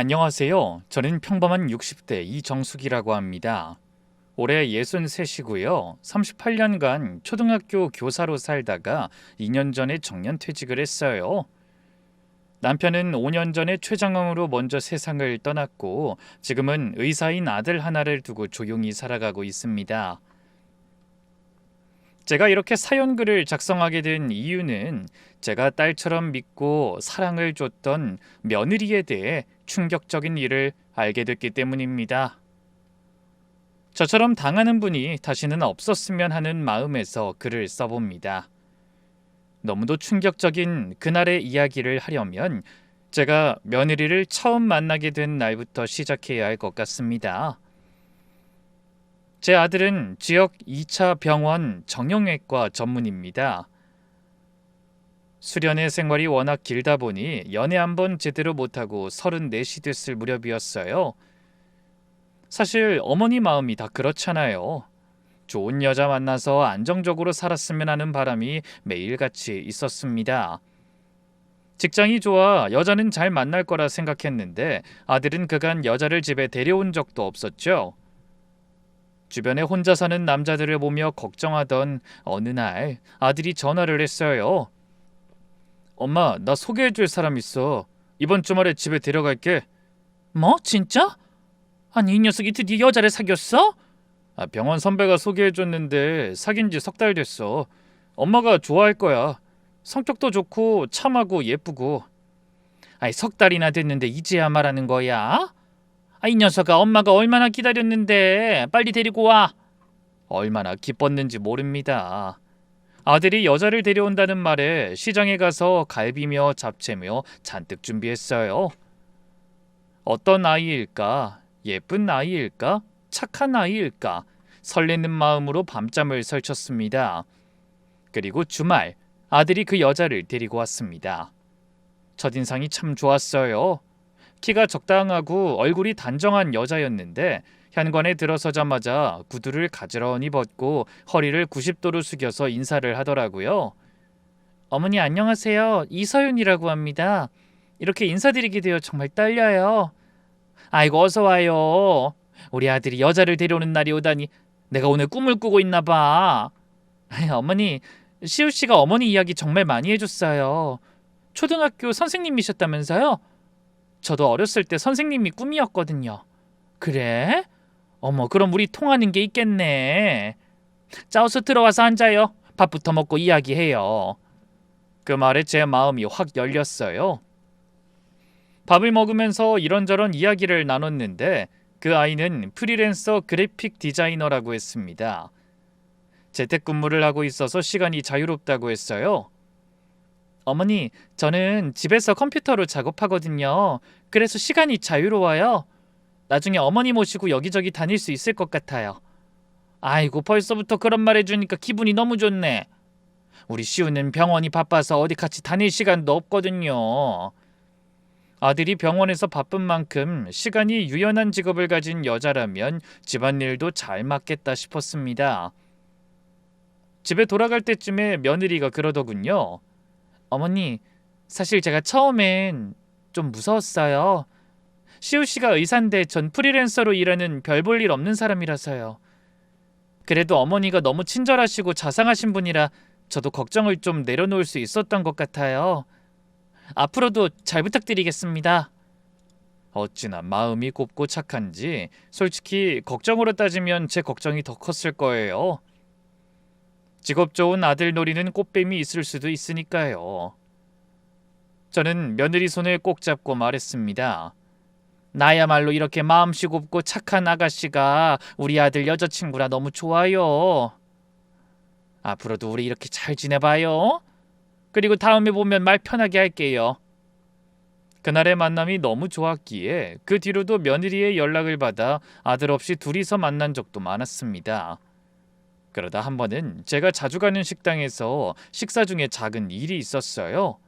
안녕하세요. 저는 평범한 60대 이정숙이라고 합니다. 올해 63이고요. 38년간 초등학교 교사로 살다가 2년 전에 정년퇴직을 했어요. 남편은 5년 전에 췌장암으로 먼저 세상을 떠났고 지금은 의사인 아들 하나를 두고 조용히 살아가고 있습니다. 제가 이렇게 사연글을 작성하게 된 이유는 제가 딸처럼 믿고 사랑을 줬던 며느리에 대해 충격적인 일을 알게 됐기 때문입니다. 저처럼 당하는 분이 다시는 없었으면 하는 마음에서 글을 써봅니다. 너무도 충격적인 그날의 이야기를 하려면 제가 며느리를 처음 만나게 된 날부터 시작해야 할 것 같습니다. 제 아들은 지역 2차 병원 정형외과 전문입니다. 수련의 생활이 워낙 길다 보니 연애 한 번 제대로 못하고 34이 됐을 무렵이었어요. 사실 어머니 마음이 다 그렇잖아요. 좋은 여자 만나서 안정적으로 살았으면 하는 바람이 매일같이 있었습니다. 직장이 좋아 여자는 잘 만날 거라 생각했는데 아들은 그간 여자를 집에 데려온 적도 없었죠. 주변에 혼자 사는 남자들을 보며 걱정하던 어느 날 아들이 전화를 했어요. 엄마, 나 소개해줄 사람 있어. 이번 주말에 집에 데려갈게. 뭐? 진짜? 아니, 이 녀석이 드디어 여자를 사귀었어? 병원 선배가 소개해줬는데 사귄 지 석 달 됐어. 엄마가 좋아할 거야. 성격도 좋고 참하고 예쁘고. 아이, 석 달이나 됐는데 이제야 말하는 거야? 이 녀석아, 엄마가 얼마나 기다렸는데 빨리 데리고 와. 얼마나 기뻤는지 모릅니다. 아들이 여자를 데려온다는 말에 시장에 가서 갈비며 잡채며 잔뜩 준비했어요. 어떤 아이일까? 예쁜 아이일까? 착한 아이일까? 설레는 마음으로 밤잠을 설쳤습니다. 그리고 주말 아들이 그 여자를 데리고 왔습니다. 첫인상이 참 좋았어요. 키가 적당하고 얼굴이 단정한 여자였는데 현관에 들어서자마자 구두를 가지런히 벗고 허리를 90도로 숙여서 인사를 하더라고요. 어머니 안녕하세요. 이서윤이라고 합니다. 이렇게 인사드리게 되어 정말 떨려요. 아이고 어서 와요. 우리 아들이 여자를 데려오는 날이 오다니 내가 오늘 꿈을 꾸고 있나 봐. 어머니, 시우 씨가 어머니 이야기 정말 많이 해줬어요. 초등학교 선생님이셨다면서요? 저도 어렸을 때 선생님이 꿈이었거든요. 그래? 어머, 그럼 우리 통하는 게 있겠네. 자, 어서 들어와서 앉아요. 밥부터 먹고 이야기해요. 그 말에 제 마음이 확 열렸어요. 밥을 먹으면서 이런저런 이야기를 나눴는데 그 아이는 프리랜서 그래픽 디자이너라고 했습니다. 재택근무를 하고 있어서 시간이 자유롭다고 했어요. 어머니, 저는 집에서 컴퓨터로 작업하거든요. 그래서 시간이 자유로워요. 나중에 어머니 모시고 여기저기 다닐 수 있을 것 같아요. 아이고, 벌써부터 그런 말 해주니까 기분이 너무 좋네. 우리 시우는 병원이 바빠서 어디 같이 다닐 시간도 없거든요. 아들이 병원에서 바쁜 만큼 시간이 유연한 직업을 가진 여자라면 집안일도 잘 맞겠다 싶었습니다. 집에 돌아갈 때쯤에 며느리가 그러더군요. 어머니, 사실 제가 처음엔 좀 무서웠어요. 시우 씨가 의사인데 전 프리랜서로 일하는 별 볼 일 없는 사람이라서요. 그래도 어머니가 너무 친절하시고 자상하신 분이라 저도 걱정을 좀 내려놓을 수 있었던 것 같아요. 앞으로도 잘 부탁드리겠습니다. 어찌나 마음이 곱고 착한지 솔직히 걱정으로 따지면 제 걱정이 더 컸을 거예요. 직업 좋은 아들 노리는 꽃뱀이 있을 수도 있으니까요. 저는 며느리 손을 꼭 잡고 말했습니다. 나야말로 이렇게 마음씨 곱고 착한 아가씨가 우리 아들 여자친구라 너무 좋아요. 앞으로도 우리 이렇게 잘 지내봐요. 그리고 다음에 보면 말 편하게 할게요. 그날의 만남이 너무 좋았기에 그 뒤로도 며느리의 연락을 받아 아들 없이 둘이서 만난 적도 많았습니다. 그러다 한 번은 제가 자주 가는 식당에서 식사 중에 작은 일이 있었어요.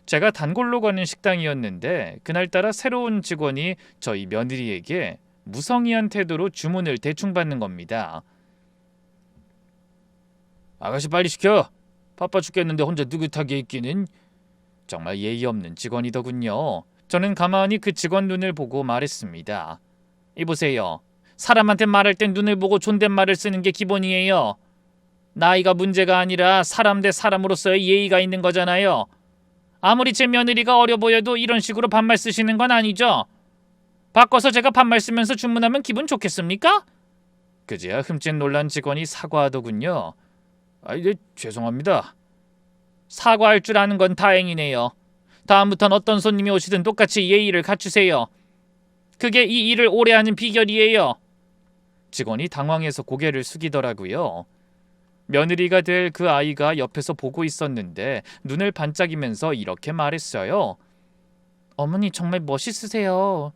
제가 단골로 가는 식당이었는데 그날따라 새로운 직원이 저희 며느리에게 무성의한 태도로 주문을 대충 받는 겁니다. 아가씨 빨리 시켜. 바빠 죽겠는데 혼자 느긋하게 있기는. 정말 예의 없는 직원이더군요. 저는 가만히 그 직원 눈을 보고 말했습니다. 이보세요. 사람한테 말할 땐 눈을 보고 존댓말을 쓰는 게 기본이에요. 나이가 문제가 아니라 사람 대 사람으로서의 예의가 있는 거잖아요. 아무리 제 며느리가 어려 보여도 이런 식으로 반말 쓰시는 건 아니죠? 바꿔서 제가 반말 쓰면서 주문하면 기분 좋겠습니까? 그제야 흠칫 놀란 직원이 사과하더군요. 네, 죄송합니다. 사과할 줄 아는 건 다행이네요. 다음부턴 어떤 손님이 오시든 똑같이 예의를 갖추세요. 그게 이 일을 오래 하는 비결이에요. 직원이 당황해서 고개를 숙이더라고요. 며느리가 될 그 아이가 옆에서 보고 있었는데 눈을 반짝이면서 이렇게 말했어요. 어머니 정말 멋있으세요.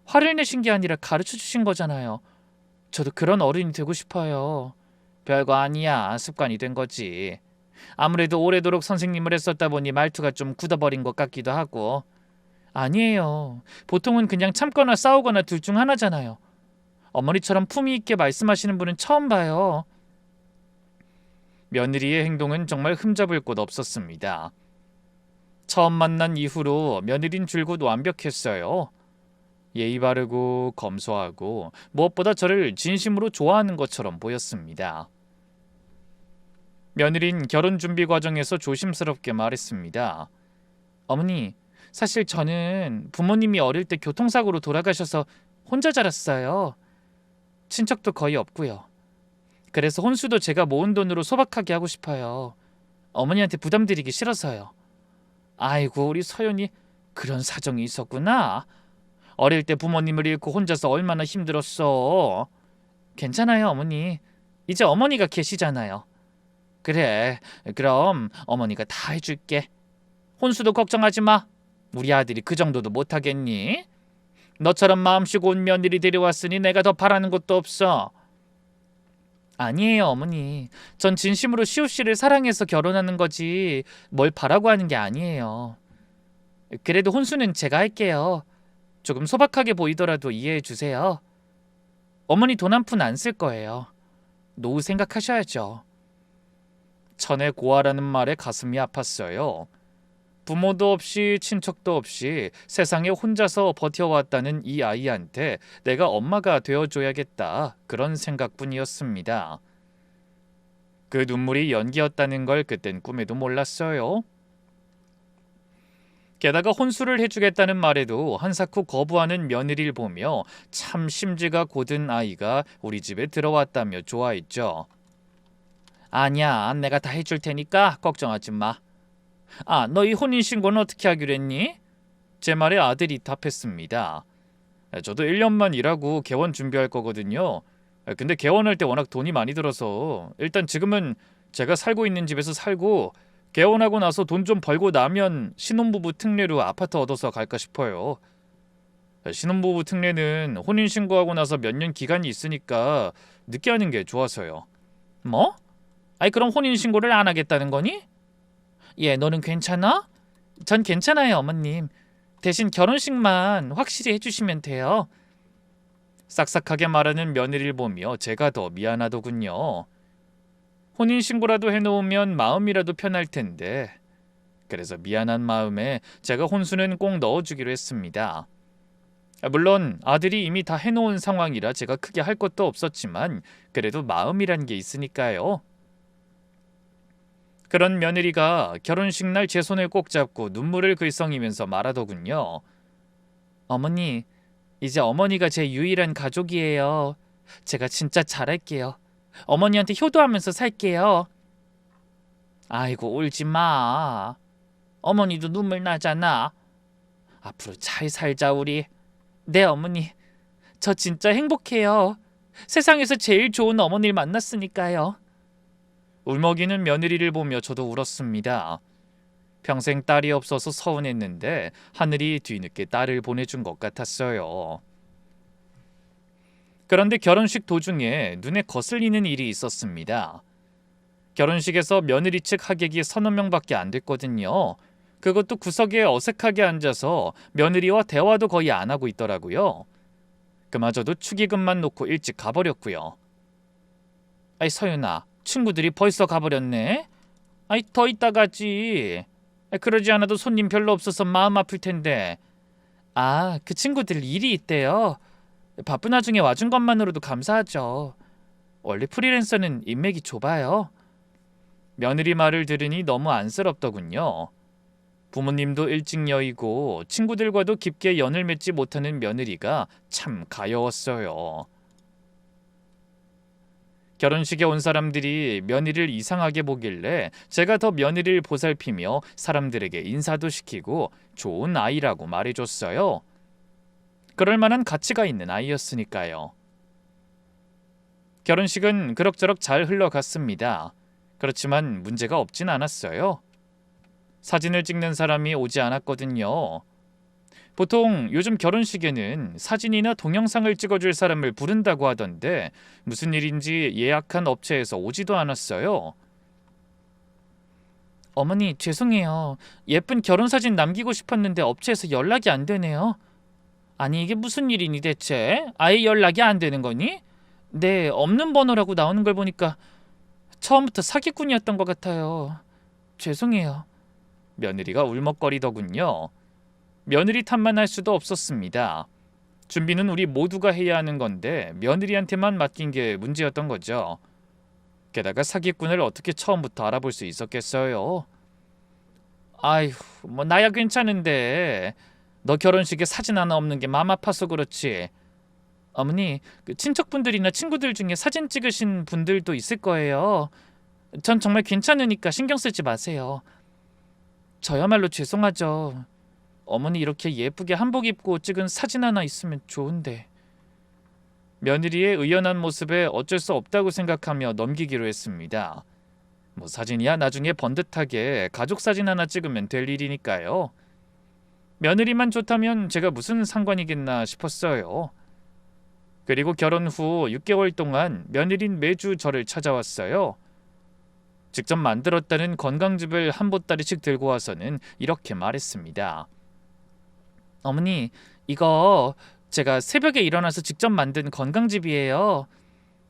화를 내신 게 아니라 가르쳐 주신 거잖아요. 저도 그런 어른이 되고 싶어요. 별거 아니야. 습관이 된 거지. 아무래도 오래도록 선생님을 했었다 보니 말투가 좀 굳어버린 것 같기도 하고. 아니에요. 보통은 그냥 참거나 싸우거나 둘 중 하나잖아요. 어머니처럼 품위 있게 말씀하시는 분은 처음 봐요. 며느리의 행동은 정말 흠잡을 곳 없었습니다. 처음 만난 이후로 며느린 줄곧 완벽했어요. 예의 바르고 검소하고 무엇보다 저를 진심으로 좋아하는 것처럼 보였습니다. 며느린 결혼 준비 과정에서 조심스럽게 말했습니다. 어머니, 사실 저는 부모님이 어릴 때 교통사고로 돌아가셔서 혼자 자랐어요. 친척도 거의 없고요. 그래서 혼수도 제가 모은 돈으로 소박하게 하고 싶어요. 어머니한테 부담드리기 싫어서요. 아이고, 우리 서연이 그런 사정이 있었구나. 어릴 때 부모님을 잃고 혼자서 얼마나 힘들었어. 괜찮아요, 어머니. 이제 어머니가 계시잖아요. 그래, 그럼 어머니가 다 해줄게. 혼수도 걱정하지 마. 우리 아들이 그 정도도 못하겠니? 너처럼 마음씨 고운 며느리 데려왔으니 내가 더 바라는 것도 없어. 아니에요, 어머니. 전 진심으로 시호 씨를 사랑해서 결혼하는 거지 뭘 바라고 하는 게 아니에요. 그래도 혼수는 제가 할게요. 조금 소박하게 보이더라도 이해해 주세요. 어머니 돈 한 푼 안 쓸 거예요. 노후 생각하셔야죠. 천의 고아라는 말에 가슴이 아팠어요. 부모도 없이 친척도 없이 세상에 혼자서 버텨왔다는 이 아이한테 내가 엄마가 되어줘야겠다, 그런 생각뿐이었습니다. 그 눈물이 연기였다는 걸 그땐 꿈에도 몰랐어요. 게다가 혼수를 해주겠다는 말에도 한사코 거부하는 며느리를 보며 참 심지가 고든 아이가 우리 집에 들어왔다며 좋아했죠. 아니야, 내가 다 해줄 테니까 걱정하지 마. 아, 너희 혼인신고는 어떻게 하기로 했니? 제 말에 아들이 답했습니다. 저도 1년만 일하고 개원 준비할 거거든요. 근데 개원할 때 워낙 돈이 많이 들어서 일단 지금은 제가 살고 있는 집에서 살고 개원하고 나서 돈 좀 벌고 나면 신혼부부 특례로 아파트 얻어서 갈까 싶어요. 신혼부부 특례는 혼인신고하고 나서 몇 년 기간이 있으니까 늦게 하는 게 좋아서요. 뭐? 아니 그럼 혼인신고를 안 하겠다는 거니? 너는 괜찮아? 전 괜찮아요, 어머님. 대신 결혼식만 확실히 해주시면 돼요. 싹싹하게 말하는 며느리를 보며 제가 더 미안하더군요. 혼인신고라도 해놓으면 마음이라도 편할 텐데. 그래서 미안한 마음에 제가 혼수는 꼭 넣어주기로 했습니다. 물론 아들이 이미 다 해놓은 상황이라 제가 크게 할 것도 없었지만 그래도 마음이란 게 있으니까요. 그런 며느리가 결혼식 날 제 손을 꼭 잡고 눈물을 글썽이면서 말하더군요. 어머니, 이제 어머니가 제 유일한 가족이에요. 제가 진짜 잘할게요. 어머니한테 효도하면서 살게요. 아이고, 울지 마. 어머니도 눈물 나잖아. 앞으로 잘 살자 우리. 네, 어머니. 저 진짜 행복해요. 세상에서 제일 좋은 어머니를 만났으니까요. 울먹이는 며느리를 보며 저도 울었습니다. 평생 딸이 없어서 서운했는데 하늘이 뒤늦게 딸을 보내준 것 같았어요. 그런데 결혼식 도중에 눈에 거슬리는 일이 있었습니다. 결혼식에서 며느리 측 하객이 서너 명밖에 안 됐거든요. 그것도 구석에 어색하게 앉아서 며느리와 대화도 거의 안 하고 있더라고요. 그마저도 축의금만 놓고 일찍 가버렸고요. 아이 서윤아, 친구들이 벌써 가버렸네? 아이 더 이따 가지. 그러지 않아도 손님 별로 없어서 마음 아플 텐데. 아, 그 친구들 일이 있대요. 바쁜 와중에 와준 것만으로도 감사하죠. 원래 프리랜서는 인맥이 좁아요. 며느리 말을 들으니 너무 안쓰럽더군요. 부모님도 일찍 여의고 친구들과도 깊게 연을 맺지 못하는 며느리가 참 가여웠어요. 결혼식에 온 사람들이 며느리를 이상하게 보길래 제가 더 며느리를 보살피며 사람들에게 인사도 시키고 좋은 아이라고 말해줬어요. 그럴 만한 가치가 있는 아이였으니까요. 결혼식은 그럭저럭 잘 흘러갔습니다. 그렇지만 문제가 없진 않았어요. 사진을 찍는 사람이 오지 않았거든요. 보통 요즘 결혼식에는 사진이나 동영상을 찍어줄 사람을 부른다고 하던데 무슨 일인지 예약한 업체에서 오지도 않았어요. 어머니, 죄송해요. 예쁜 결혼사진 남기고 싶었는데 업체에서 연락이 안 되네요. 아니, 이게 무슨 일이니 대체? 아예 연락이 안 되는 거니? 네, 없는 번호라고 나오는 걸 보니까 처음부터 사기꾼이었던 것 같아요. 죄송해요. 며느리가 울먹거리더군요. 며느리 탓만 할 수도 없었습니다. 준비는 우리 모두가 해야 하는 건데 며느리한테만 맡긴 게 문제였던 거죠. 게다가 사기꾼을 어떻게 처음부터 알아볼 수 있었겠어요? 아휴, 뭐 나야 괜찮은데 너 결혼식에 사진 하나 없는 게 맘 아파서 그렇지. 어머니, 그 친척분들이나 친구들 중에 사진 찍으신 분들도 있을 거예요. 전 정말 괜찮으니까 신경 쓰지 마세요. 저야말로 죄송하죠. 어머니 이렇게 예쁘게 한복 입고 찍은 사진 하나 있으면 좋은데. 며느리의 의연한 모습에 어쩔 수 없다고 생각하며 넘기기로 했습니다. 뭐 사진이야 나중에 번듯하게 가족 사진 하나 찍으면 될 일이니까요. 며느리만 좋다면 제가 무슨 상관이겠나 싶었어요. 그리고 결혼 후 6개월 동안 며느린 매주 저를 찾아왔어요. 직접 만들었다는 건강즙을 한 보따리씩 들고 와서는 이렇게 말했습니다. 어머니, 이거 제가 새벽에 일어나서 직접 만든 건강즙이에요.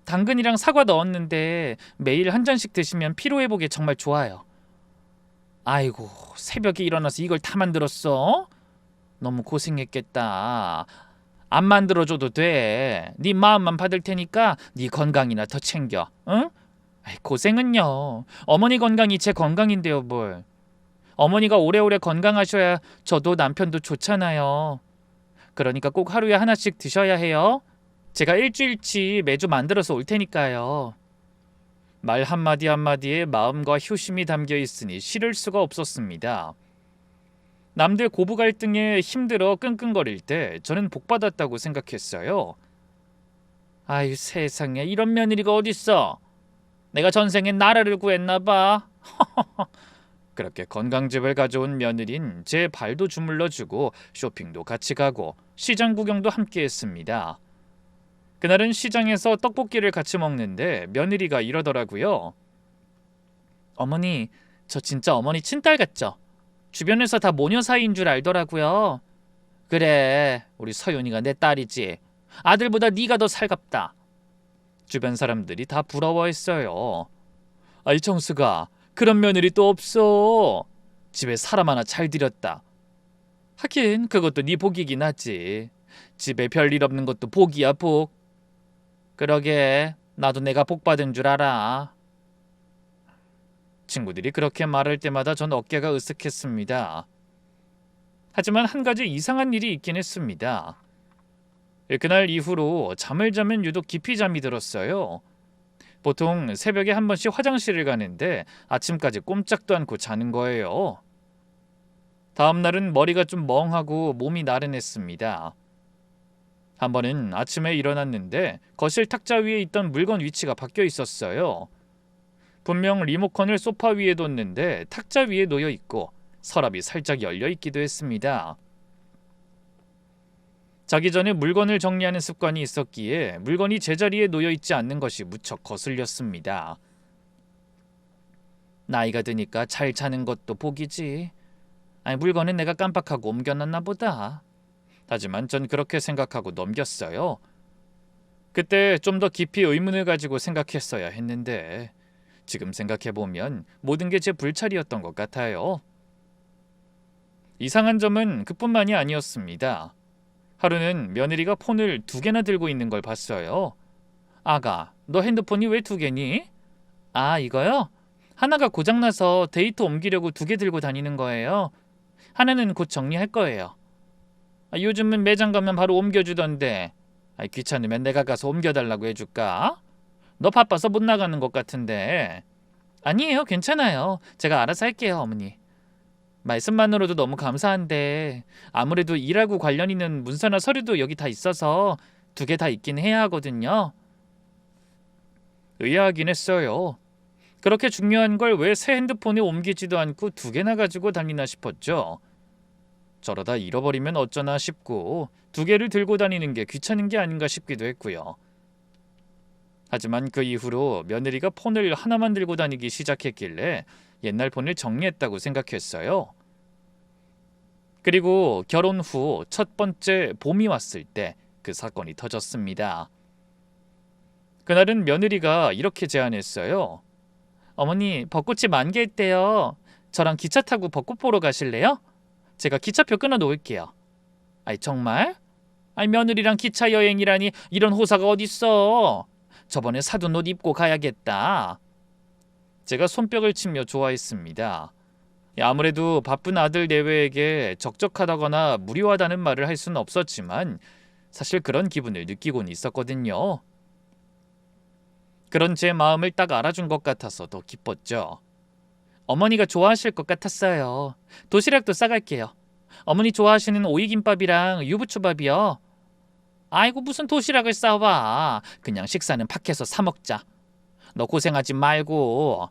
당근이랑 사과 넣었는데 매일 한 잔씩 드시면 피로회복에 정말 좋아요. 아이고, 새벽에 일어나서 이걸 다 만들었어? 너무 고생했겠다. 안 만들어줘도 돼. 네 마음만 받을 테니까 네 건강이나 더 챙겨. 응? 고생은요. 어머니 건강이 제 건강인데요, 뭘. 어머니가 오래오래 건강하셔야 저도 남편도 좋잖아요. 그러니까 꼭 하루에 하나씩 드셔야 해요. 제가 일주일치 매주 만들어서 올 테니까요. 말 한마디 한마디에 마음과 효심이 담겨 있으니 싫을 수가 없었습니다. 남들 고부 갈등에 힘들어 끙끙거릴 때 저는 복받았다고 생각했어요. 아유 세상에, 이런 며느리가 어딨어. 내가 전생엔 나라를 구했나 봐. 그렇게 건강즙을 가져온 며느린 제 발도 주물러주고 쇼핑도 같이 가고 시장 구경도 함께 했습니다. 그날은 시장에서 떡볶이를 같이 먹는데 며느리가 이러더라고요. 어머니, 저 진짜 어머니 친딸 같죠? 주변에서 다 모녀 사이인 줄 알더라고요. 그래, 우리 서윤이가 내 딸이지. 아들보다 네가 더 살갑다. 주변 사람들이 다 부러워했어요. 아이 정수가, 그런 며느리 또 없어. 집에 사람 하나 잘 들였다. 하긴 그것도 네 복이긴 하지. 집에 별일 없는 것도 복이야, 복. 그러게, 나도 내가 복 받은 줄 알아. 친구들이 그렇게 말할 때마다 전 어깨가 으쓱했습니다. 하지만 한 가지 이상한 일이 있긴 했습니다. 그날 이후로 잠을 자면 유독 깊이 잠이 들었어요. 보통 새벽에 한 번씩 화장실을 가는데 아침까지 꼼짝도 않고 자는 거예요. 다음 날은 머리가 좀 멍하고 몸이 나른했습니다. 한 번은 아침에 일어났는데 거실 탁자 위에 있던 물건 위치가 바뀌어 있었어요. 분명 리모컨을 소파 위에 뒀는데 탁자 위에 놓여 있고 서랍이 살짝 열려 있기도 했습니다. 자기 전에 물건을 정리하는 습관이 있었기에 물건이 제자리에 놓여 있지 않는 것이 무척 거슬렸습니다. 나이가 드니까 잘 자는 것도 복이지. 아니, 물건은 내가 깜빡하고 옮겨놨나 보다. 하지만 전 그렇게 생각하고 넘겼어요. 그때 좀 더 깊이 의문을 가지고 생각했어야 했는데 지금 생각해보면 모든 게 제 불찰이었던 것 같아요. 이상한 점은 그뿐만이 아니었습니다. 하루는 며느리가 폰을 2개나 들고 있는 걸 봤어요. 아가, 너 핸드폰이 왜 2개니? 아, 이거요? 하나가 고장나서 데이터 옮기려고 2개 들고 다니는 거예요. 하나는 곧 정리할 거예요. 요즘은 매장 가면 바로 옮겨주던데. 귀찮으면 내가 가서 옮겨달라고 해줄까? 너 바빠서 못 나가는 것 같은데. 아니에요, 괜찮아요. 제가 알아서 할게요, 어머니. 말씀만으로도 너무 감사한데 아무래도 일하고 관련 있는 문서나 서류도 여기 다 있어서 2개 다 있긴 해야 하거든요. 의아하긴 했어요. 그렇게 중요한 걸 왜 새 핸드폰에 옮기지도 않고 2개나 가지고 다니나 싶었죠. 저러다 잃어버리면 어쩌나 싶고 2개를 들고 다니는 게 귀찮은 게 아닌가 싶기도 했고요. 하지만 그 이후로 며느리가 폰을 하나만 들고 다니기 시작했길래 옛날 폰을 정리했다고 생각했어요. 그리고 결혼 후 첫 번째 봄이 왔을 때 그 사건이 터졌습니다. 그날은 며느리가 이렇게 제안했어요. 어머니, 벚꽃이 만개했대요. 저랑 기차 타고 벚꽃 보러 가실래요? 제가 기차표 끊어 놓을게요. 정말? 며느리랑 기차 여행이라니 이런 호사가 어딨어. 저번에 사둔 옷 입고 가야겠다. 제가 손뼉을 치며 좋아했습니다. 아무래도 바쁜 아들 내외에게 적적하다거나 무료하다는 말을 할 수는 없었지만 사실 그런 기분을 느끼곤 있었거든요. 그런 제 마음을 딱 알아준 것 같아서 더 기뻤죠. 어머니가 좋아하실 것 같았어요. 도시락도 싸갈게요. 어머니 좋아하시는 오이김밥이랑 유부초밥이요. 아이고, 무슨 도시락을 싸와. 그냥 식사는 밖에서 사 먹자. 너 고생하지 말고.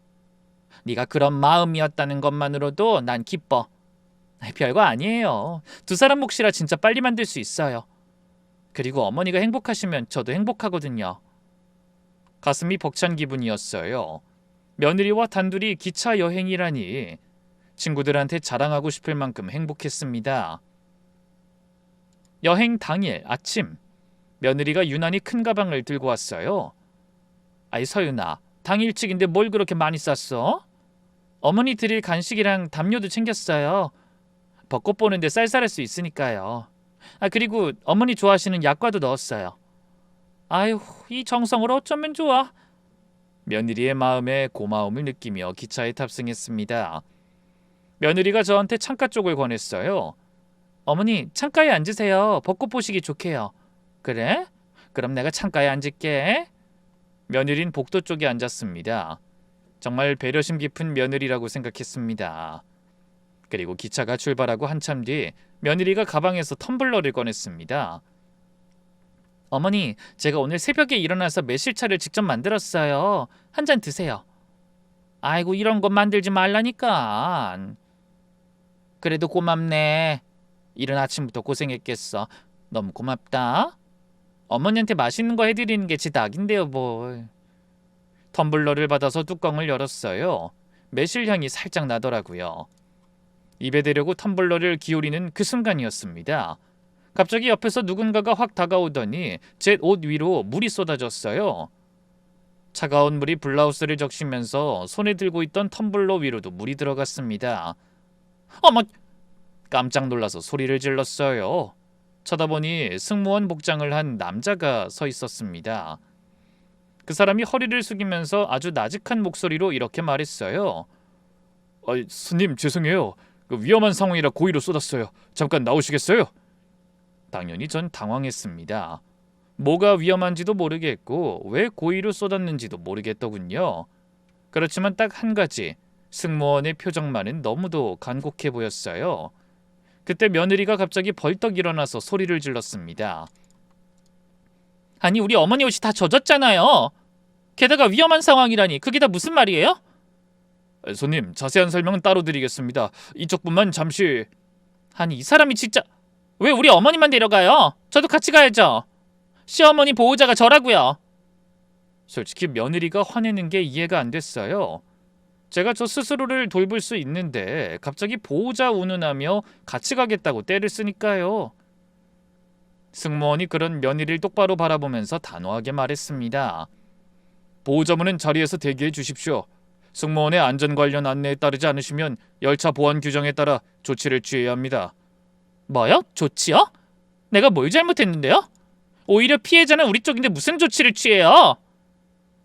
네가 그런 마음이었다는 것만으로도 난 기뻐. 별거 아니에요. 2사람 몫이라 진짜 빨리 만들 수 있어요. 그리고 어머니가 행복하시면 저도 행복하거든요. 가슴이 벅찬 기분이었어요. 며느리와 단둘이 기차 여행이라니 친구들한테 자랑하고 싶을 만큼 행복했습니다. 여행 당일 아침, 며느리가 유난히 큰 가방을 들고 왔어요. 서윤아, 당일치기인데 뭘 그렇게 많이 쌌어? 어머니 드릴 간식이랑 담요도 챙겼어요. 벚꽃 보는데 쌀쌀할 수 있으니까요. 그리고 어머니 좋아하시는 약과도 넣었어요. 아휴, 이 정성을 어쩌면 좋아. 며느리의 마음에 고마움을 느끼며 기차에 탑승했습니다. 며느리가 저한테 창가 쪽을 권했어요. 어머니, 창가에 앉으세요. 벚꽃 보시기 좋게요. 그래? 그럼 내가 창가에 앉을게. 며느린 복도 쪽에 앉았습니다. 정말 배려심 깊은 며느리라고 생각했습니다. 그리고 기차가 출발하고 한참 뒤 며느리가 가방에서 텀블러를 꺼냈습니다. 어머니, 제가 오늘 새벽에 일어나서 매실차를 직접 만들었어요. 한 잔 드세요. 아이고, 이런 거 만들지 말라니까. 그래도 고맙네. 이른 아침부터 고생했겠어. 너무 고맙다. 어머니한테 맛있는 거 해드리는 게 제 낙인데요, 뭘. 텀블러를 받아서 뚜껑을 열었어요. 매실향이 살짝 나더라고요. 입에 대려고 텀블러를 기울이는 그 순간이었습니다. 갑자기 옆에서 누군가가 확 다가오더니 제 옷 위로 물이 쏟아졌어요. 차가운 물이 블라우스를 적시면서 손에 들고 있던 텀블러 위로도 물이 들어갔습니다. 어머! 깜짝 놀라서 소리를 질렀어요. 쳐다보니 승무원 복장을 한 남자가 서 있었습니다. 그 사람이 허리를 숙이면서 아주 나직한 목소리로 이렇게 말했어요. 스님, 죄송해요. 위험한 상황이라 고의로 쏟았어요. 잠깐 나오시겠어요? 당연히 전 당황했습니다. 뭐가 위험한지도 모르겠고 왜 고의로 쏟았는지도 모르겠더군요. 그렇지만 딱 한 가지, 승무원의 표정만은 너무도 간곡해 보였어요. 그때 며느리가 갑자기 벌떡 일어나서 소리를 질렀습니다. 아니, 우리 어머니 옷이 다 젖었잖아요. 게다가 위험한 상황이라니 그게 다 무슨 말이에요? 손님, 자세한 설명은 따로 드리겠습니다. 이쪽 분만 잠시... 아니, 이 사람이 진짜... 왜 우리 어머니만 데려가요? 저도 같이 가야죠. 시어머니 보호자가 저라고요. 솔직히 며느리가 화내는 게 이해가 안 됐어요. 제가 저 스스로를 돌볼 수 있는데 갑자기 보호자 운운하며 같이 가겠다고 떼를 쓰니까요. 승무원이 그런 며느리를 똑바로 바라보면서 단호하게 말했습니다. 보호자분은 자리에서 대기해 주십시오. 승무원의 안전 관련 안내에 따르지 않으시면 열차 보안 규정에 따라 조치를 취해야 합니다. 뭐요? 조치요? 내가 뭘 잘못했는데요? 오히려 피해자는 우리 쪽인데 무슨 조치를 취해요?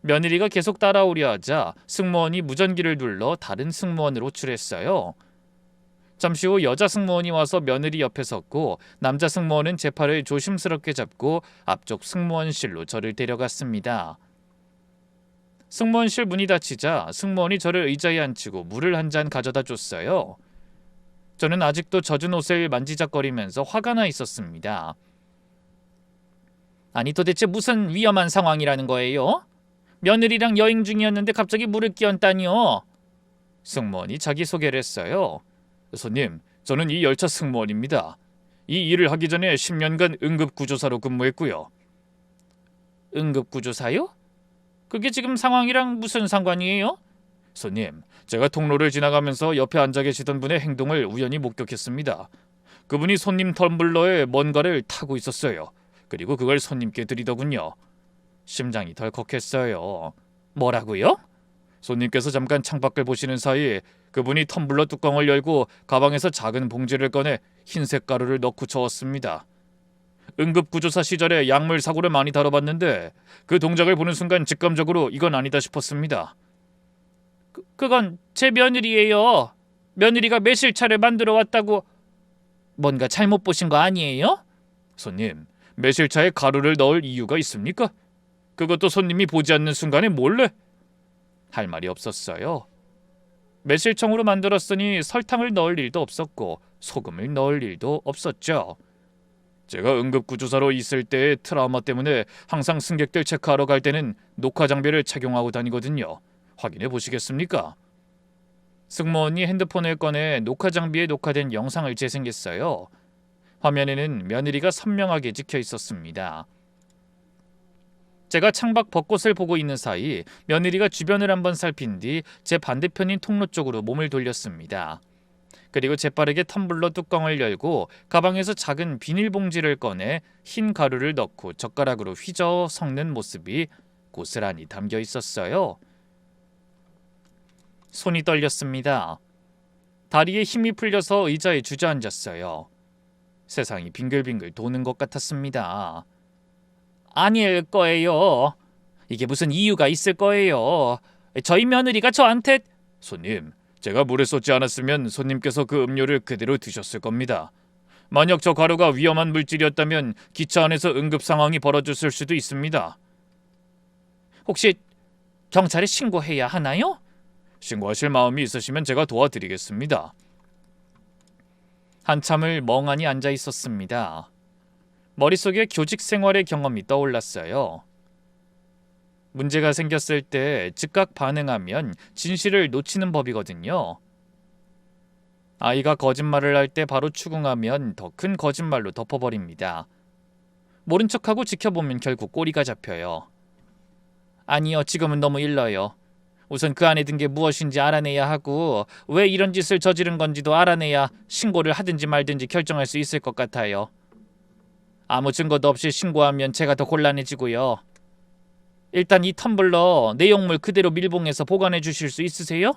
며느리가 계속 따라오려 하자 승무원이 무전기를 눌러 다른 승무원을 호출했어요. 잠시 후 여자 승무원이 와서 며느리 옆에 섰고 남자 승무원은 제 팔을 조심스럽게 잡고 앞쪽 승무원실로 저를 데려갔습니다. 승무원실 문이 닫히자 승무원이 저를 의자에 앉히고 물을 한 잔 가져다 줬어요. 저는 아직도 젖은 옷을 만지작거리면서 화가 나 있었습니다. 아니 도대체 무슨 위험한 상황이라는 거예요? 며느리랑 여행 중이었는데 갑자기 물을 끼얹다니요. 승무원이 자기소개를 했어요. 손님, 저는 이 열차 승무원입니다. 이 일을 하기 전에 10년간 응급구조사로 근무했고요. 응급구조사요? 그게 지금 상황이랑 무슨 상관이에요? 손님, 제가 통로를 지나가면서 옆에 앉아 계시던 분의 행동을 우연히 목격했습니다. 그분이 손님 텀블러에 뭔가를 타고 있었어요. 그리고 그걸 손님께 드리더군요. 심장이 덜컥했어요. 뭐라고요? 손님께서 잠깐 창밖을 보시는 사이 그분이 텀블러 뚜껑을 열고 가방에서 작은 봉지를 꺼내 흰색 가루를 넣고 저었습니다. 응급구조사 시절에 약물 사고를 많이 다뤄봤는데 그 동작을 보는 순간 직감적으로 이건 아니다 싶었습니다. 그건 제 며느리예요. 며느리가 매실차를 만들어 왔다고. 뭔가 잘못 보신 거 아니에요? 손님, 매실차에 가루를 넣을 이유가 있습니까? 그것도 손님이 보지 않는 순간에 몰래? 할 말이 없었어요. 매실청으로 만들었으니 설탕을 넣을 일도 없었고 소금을 넣을 일도 없었죠. 제가 응급구조사로 있을 때의 트라우마 때문에 항상 승객들 체크하러 갈 때는 녹화 장비를 착용하고 다니거든요. 확인해 보시겠습니까? 승무원이 핸드폰을 꺼내 녹화 장비에 녹화된 영상을 재생했어요. 화면에는 며느리가 선명하게 찍혀 있었습니다. 제가 창밖 벚꽃을 보고 있는 사이 며느리가 주변을 한번 살핀 뒤 제 반대편인 통로 쪽으로 몸을 돌렸습니다. 그리고 재빠르게 텀블러 뚜껑을 열고 가방에서 작은 비닐봉지를 꺼내 흰 가루를 넣고 젓가락으로 휘저어 섞는 모습이 고스란히 담겨 있었어요. 손이 떨렸습니다. 다리에 힘이 풀려서 의자에 주저앉았어요. 세상이 빙글빙글 도는 것 같았습니다. 아닐 거예요. 이게 무슨 이유가 있을 거예요. 저희 며느리가 저한테... 손님, 제가 물에 쏟지 않았으면 손님께서 그 음료를 그대로 드셨을 겁니다. 만약 저 가루가 위험한 물질이었다면 기차 안에서 응급 상황이 벌어졌을 수도 있습니다. 혹시 경찰에 신고해야 하나요? 신고하실 마음이 있으시면 제가 도와드리겠습니다. 한참을 멍하니 앉아 있었습니다. 머릿속에 교직 생활의 경험이 떠올랐어요. 문제가 생겼을 때 즉각 반응하면 진실을 놓치는 법이거든요. 아이가 거짓말을 할 때 바로 추궁하면 더 큰 거짓말로 덮어버립니다. 모른 척하고 지켜보면 결국 꼬리가 잡혀요. 아니요, 지금은 너무 일러요. 우선 그 안에 든 게 무엇인지 알아내야 하고 왜 이런 짓을 저지른 건지도 알아내야 신고를 하든지 말든지 결정할 수 있을 것 같아요. 아무 증거도 없이 신고하면 제가 더 곤란해지고요. 일단 이 텀블러 내용물 그대로 밀봉해서 보관해 주실 수 있으세요?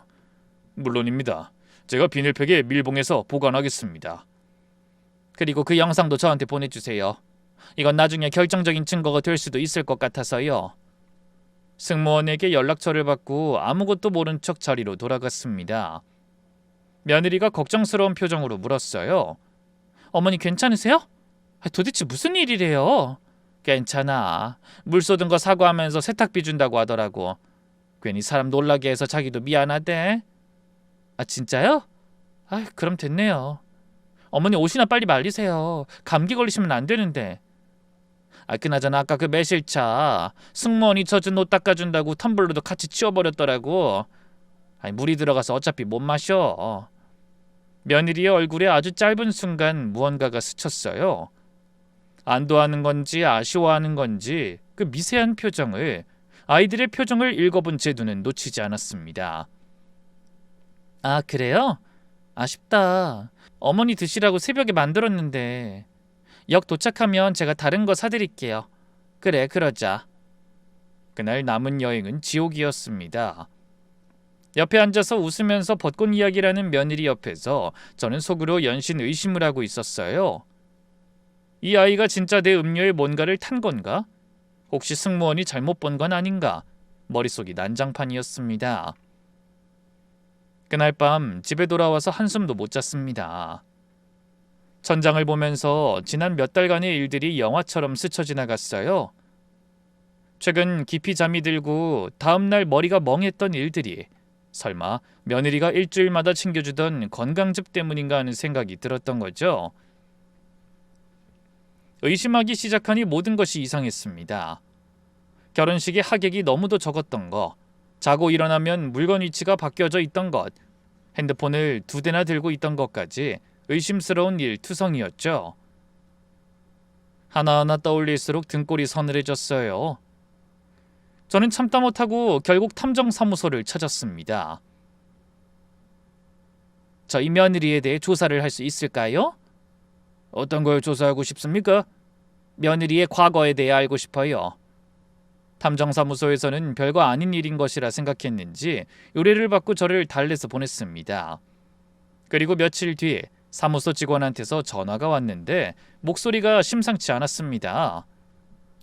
물론입니다. 제가 비닐팩에 밀봉해서 보관하겠습니다. 그리고 그 영상도 저한테 보내주세요. 이건 나중에 결정적인 증거가 될 수도 있을 것 같아서요. 승무원에게 연락처를 받고 아무것도 모른 척 자리로 돌아갔습니다. 며느리가 걱정스러운 표정으로 물었어요. 어머니 괜찮으세요? 도대체 무슨 일이래요? 괜찮아. 물 쏟은 거 사과하면서 세탁비 준다고 하더라고. 괜히 사람 놀라게 해서 자기도 미안하대. 아 진짜요? 아 그럼 됐네요. 어머니 옷이나 빨리 말리세요. 감기 걸리시면 안 되는데. 아 그나저나 아까 그 매실차 승무원이 젖은 옷 닦아준다고 텀블러도 같이 치워버렸더라고. 아니 물이 들어가서 어차피 못 마셔. 며느리의 얼굴에 아주 짧은 순간 무언가가 스쳤어요. 안도하는 건지 아쉬워하는 건지 그 미세한 표정을, 아이들의 표정을 읽어본 제 눈은 놓치지 않았습니다. 아 그래요? 아쉽다. 어머니 드시라고 새벽에 만들었는데. 역 도착하면 제가 다른 거 사드릴게요. 그래 그러자. 그날 남은 여행은 지옥이었습니다. 옆에 앉아서 웃으면서 벚꽃 이야기라는 며느리 옆에서 저는 속으로 연신 의심을 하고 있었어요. 이 아이가 진짜 내 음료에 뭔가를 탄 건가? 혹시 승무원이 잘못 본 건 아닌가? 머릿속이 난장판이었습니다. 그날 밤 집에 돌아와서 한숨도 못 잤습니다. 천장을 보면서 지난 몇 달간의 일들이 영화처럼 스쳐 지나갔어요. 최근 깊이 잠이 들고 다음날 머리가 멍했던 일들이 설마 며느리가 일주일마다 챙겨주던 건강즙 때문인가 하는 생각이 들었던 거죠. 의심하기 시작하니 모든 것이 이상했습니다. 결혼식에 하객이 너무도 적었던 거, 자고 일어나면 물건 위치가 바뀌어져 있던 것, 핸드폰을 2대나 들고 있던 것까지 의심스러운 일 투성이었죠. 하나하나 떠올릴수록 등골이 서늘해졌어요. 저는 참다 못하고 결국 탐정사무소를 찾았습니다. 저희 며느리에 대해 조사를 할 수 있을까요? 어떤 걸 조사하고 싶습니까? 며느리의 과거에 대해 알고 싶어요. 탐정사무소에서는 별거 아닌 일인 것이라 생각했는지 의뢰를 받고 저를 달래서 보냈습니다. 그리고 며칠 뒤 사무소 직원한테서 전화가 왔는데 목소리가 심상치 않았습니다.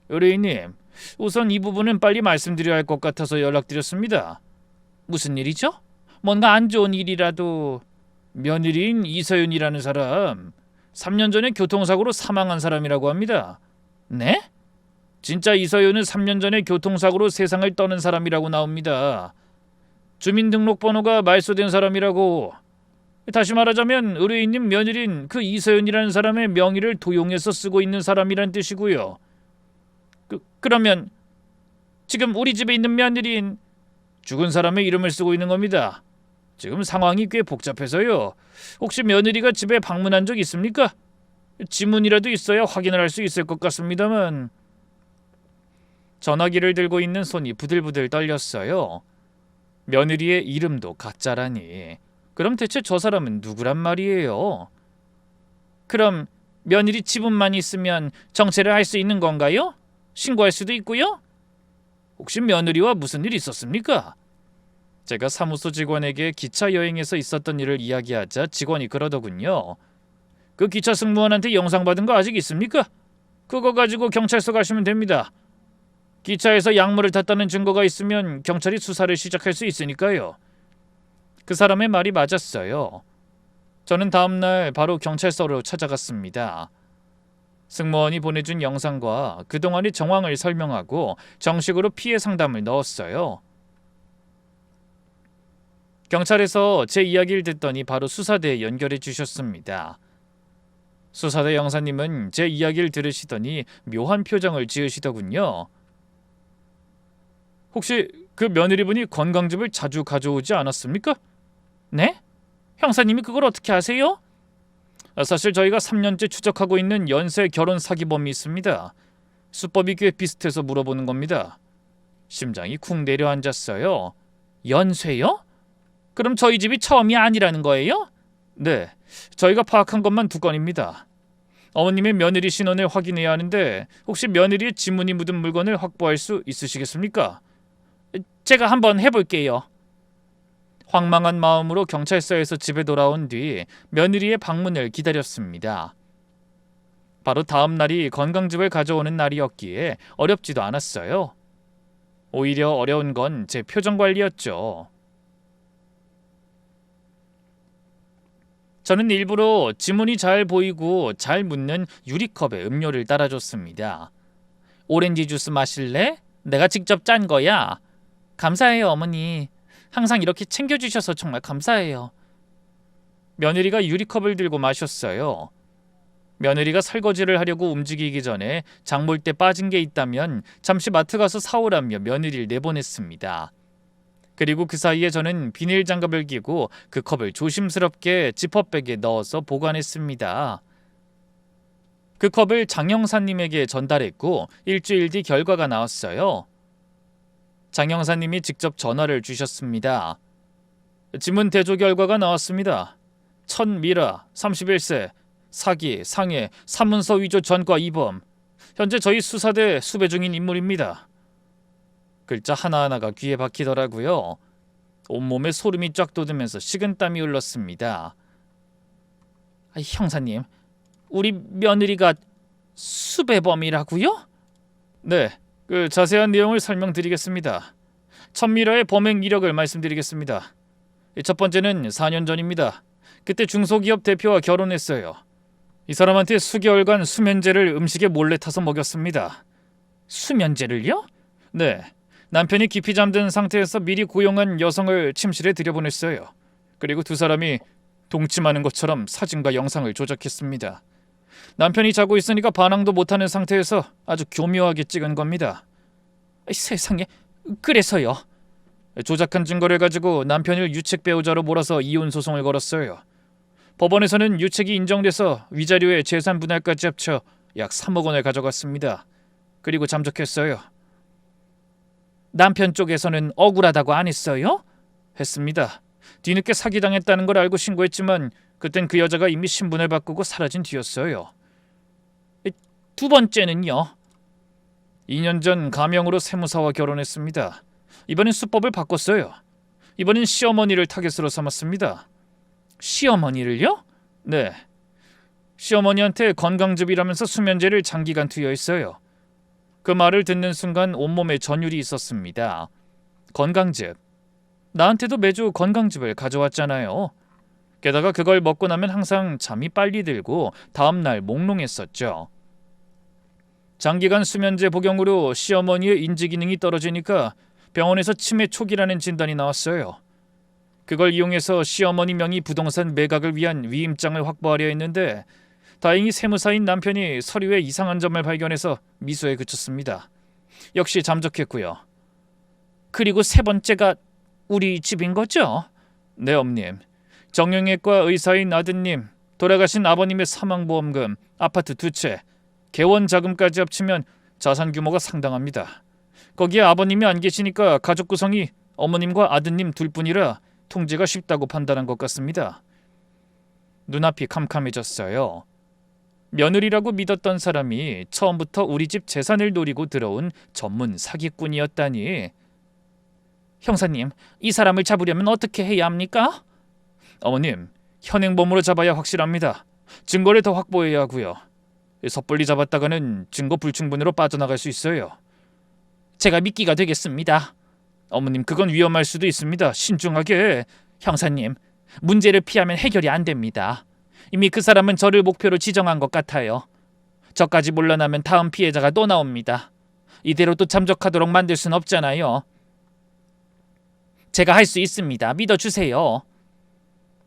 의뢰인님, 우선 이 부분은 빨리 말씀드려야 할 것 같아서 연락드렸습니다. 무슨 일이죠? 뭔가 안 좋은 일이라도. 며느리인 이서윤이라는 사람 3년 전에 교통사고로 사망한 사람이라고 합니다. 네? 진짜 이서윤은 3년 전에 교통사고로 세상을 떠난 사람이라고 나옵니다. 주민등록번호가 말소된 사람이라고. 다시 말하자면 의뢰인님 며느리인 그 이서윤이라는 사람의 명의를 도용해서 쓰고 있는 사람이란 뜻이고요. 그러면 지금 우리 집에 있는 며느리인 죽은 사람의 이름을 쓰고 있는 겁니다. 지금 상황이 꽤 복잡해서요. 혹시 며느리가 집에 방문한 적 있습니까? 지문이라도 있어야 확인을 할 수 있을 것 같습니다만. 전화기를 들고 있는 손이 부들부들 떨렸어요. 며느리의 이름도 가짜라니. 그럼 대체 저 사람은 누구란 말이에요? 그럼 며느리 지분만 있으면 정체를 알 수 있는 건가요? 신고할 수도 있고요? 혹시 며느리와 무슨 일 있었습니까? 제가 사무소 직원에게 기차 여행에서 있었던 일을 이야기하자 직원이 그러더군요. 그 기차 승무원한테 영상 받은 거 아직 있습니까? 그거 가지고 경찰서 가시면 됩니다. 기차에서 약물을 탔다는 증거가 있으면 경찰이 수사를 시작할 수 있으니까요. 그 사람의 말이 맞았어요. 저는 다음날 바로 경찰서로 찾아갔습니다. 승무원이 보내준 영상과 그동안의 정황을 설명하고 정식으로 피해 상담을 넣었어요. 경찰에서 제 이야기를 듣더니 바로 수사대에 연결해 주셨습니다. 수사대 영사님은 제 이야기를 들으시더니 묘한 표정을 지으시더군요. 혹시 그 며느리분이 건강즙을 자주 가져오지 않았습니까? 네? 형사님이 그걸 어떻게 아세요? 사실 저희가 3년째 추적하고 있는 연쇄 결혼 사기범이 있습니다. 수법이 꽤 비슷해서 물어보는 겁니다. 심장이 쿵 내려앉았어요. 연쇄요? 그럼 저희 집이 처음이 아니라는 거예요? 네, 저희가 파악한 것만 2건입니다. 어머님의 며느리 신원을 확인해야 하는데 혹시 며느리의 지문이 묻은 물건을 확보할 수 있으시겠습니까? 제가 한번 해볼게요. 황망한 마음으로 경찰서에서 집에 돌아온 뒤 며느리의 방문을 기다렸습니다. 바로 다음 날이 건강즙을 가져오는 날이었기에 어렵지도 않았어요. 오히려 어려운 건 제 표정 관리였죠. 저는 일부러 지문이 잘 보이고 잘 묻는 유리컵에 음료를 따라줬습니다. 오렌지 주스 마실래? 내가 직접 짠 거야. 감사해요, 어머니. 항상 이렇게 챙겨주셔서 정말 감사해요. 며느리가 유리컵을 들고 마셨어요. 며느리가 설거지를 하려고 움직이기 전에 장볼 때 빠진 게 있다면 잠시 마트 가서 사오라며 며느리를 내보냈습니다. 그리고 그 사이에 저는 비닐 장갑을 끼고 그 컵을 조심스럽게 지퍼백에 넣어서 보관했습니다. 그 컵을 장 형사님에게 전달했고 일주일 뒤 결과가 나왔어요. 장 형사님이 직접 전화를 주셨습니다. 지문 대조 결과가 나왔습니다. 천미라 31세 사기, 상해, 사문서 위조 전과 2범. 현재 저희 수사대 수배 중인 인물입니다. 글자 하나하나가 귀에 박히더라고요. 온몸에 소름이 쫙 돋으면서 식은땀이 흘렀습니다. 형사님, 우리 며느리가 수배범이라고요? 네, 그 자세한 내용을 설명드리겠습니다. 천미라의 범행 이력을 말씀드리겠습니다. 첫 번째는 4년 전입니다. 그때 중소기업 대표와 결혼했어요. 이 사람한테 수개월간 수면제를 음식에 몰래 타서 먹였습니다. 수면제를요? 네, 남편이 깊이 잠든 상태에서 미리 고용한 여성을 침실에 들여보냈어요. 그리고 두 사람이 동침하는 것처럼 사진과 영상을 조작했습니다. 남편이 자고 있으니까 반항도 못하는 상태에서 아주 교묘하게 찍은 겁니다. 세상에, 그래서요? 조작한 증거를 가지고 남편을 유책 배우자로 몰아서 이혼 소송을 걸었어요. 법원에서는 유책이 인정돼서 위자료에 재산 분할까지 합쳐 약 3억 원을 가져갔습니다. 그리고 잠적했어요. 남편 쪽에서는 억울하다고 안 했어요? 했습니다. 뒤늦게 사기당했다는 걸 알고 신고했지만 그땐 그 여자가 이미 신분을 바꾸고 사라진 뒤였어요. 두 번째는요? 2년 전 가명으로 세무사와 결혼했습니다. 이번엔 수법을 바꿨어요. 이번엔 시어머니를 타겟으로 삼았습니다. 시어머니를요? 네. 시어머니한테 건강즙이라면서 수면제를 장기간 투여했어요. 그 말을 듣는 순간 온몸에 전율이 있었습니다. 건강즙. 나한테도 매주 건강즙을 가져왔잖아요. 게다가 그걸 먹고 나면 항상 잠이 빨리 들고 다음날 몽롱했었죠. 장기간 수면제 복용으로 시어머니의 인지기능이 떨어지니까 병원에서 치매 초기라는 진단이 나왔어요. 그걸 이용해서 시어머니 명의 부동산 매각을 위한 위임장을 확보하려 했는데 다행히 세무사인 남편이 서류에 이상한 점을 발견해서 미수에 그쳤습니다. 역시 잠적했고요. 그리고 세 번째가 우리 집인 거죠? 네, 엄님. 정형외과 의사인 아드님, 돌아가신 아버님의 사망보험금, 아파트 2채, 개원 자금까지 합치면 자산 규모가 상당합니다. 거기에 아버님이 안 계시니까 가족 구성이 어머님과 아드님 둘뿐이라 통제가 쉽다고 판단한 것 같습니다. 눈앞이 캄캄해졌어요. 며느리라고 믿었던 사람이 처음부터 우리 집 재산을 노리고 들어온 전문 사기꾼이었다니. 형사님, 이 사람을 잡으려면 어떻게 해야 합니까? 어머님, 현행범으로 잡아야 확실합니다. 증거를 더 확보해야 하고요. 섣불리 잡았다가는 증거 불충분으로 빠져나갈 수 있어요. 제가 미끼가 되겠습니다. 어머님, 그건 위험할 수도 있습니다. 신중하게. 형사님, 문제를 피하면 해결이 안 됩니다. 이미 그 사람은 저를 목표로 지정한 것 같아요. 저까지 물러나면 다음 피해자가 또 나옵니다. 이대로 또 잠적하도록 만들 순 없잖아요. 제가 할 수 있습니다. 믿어주세요.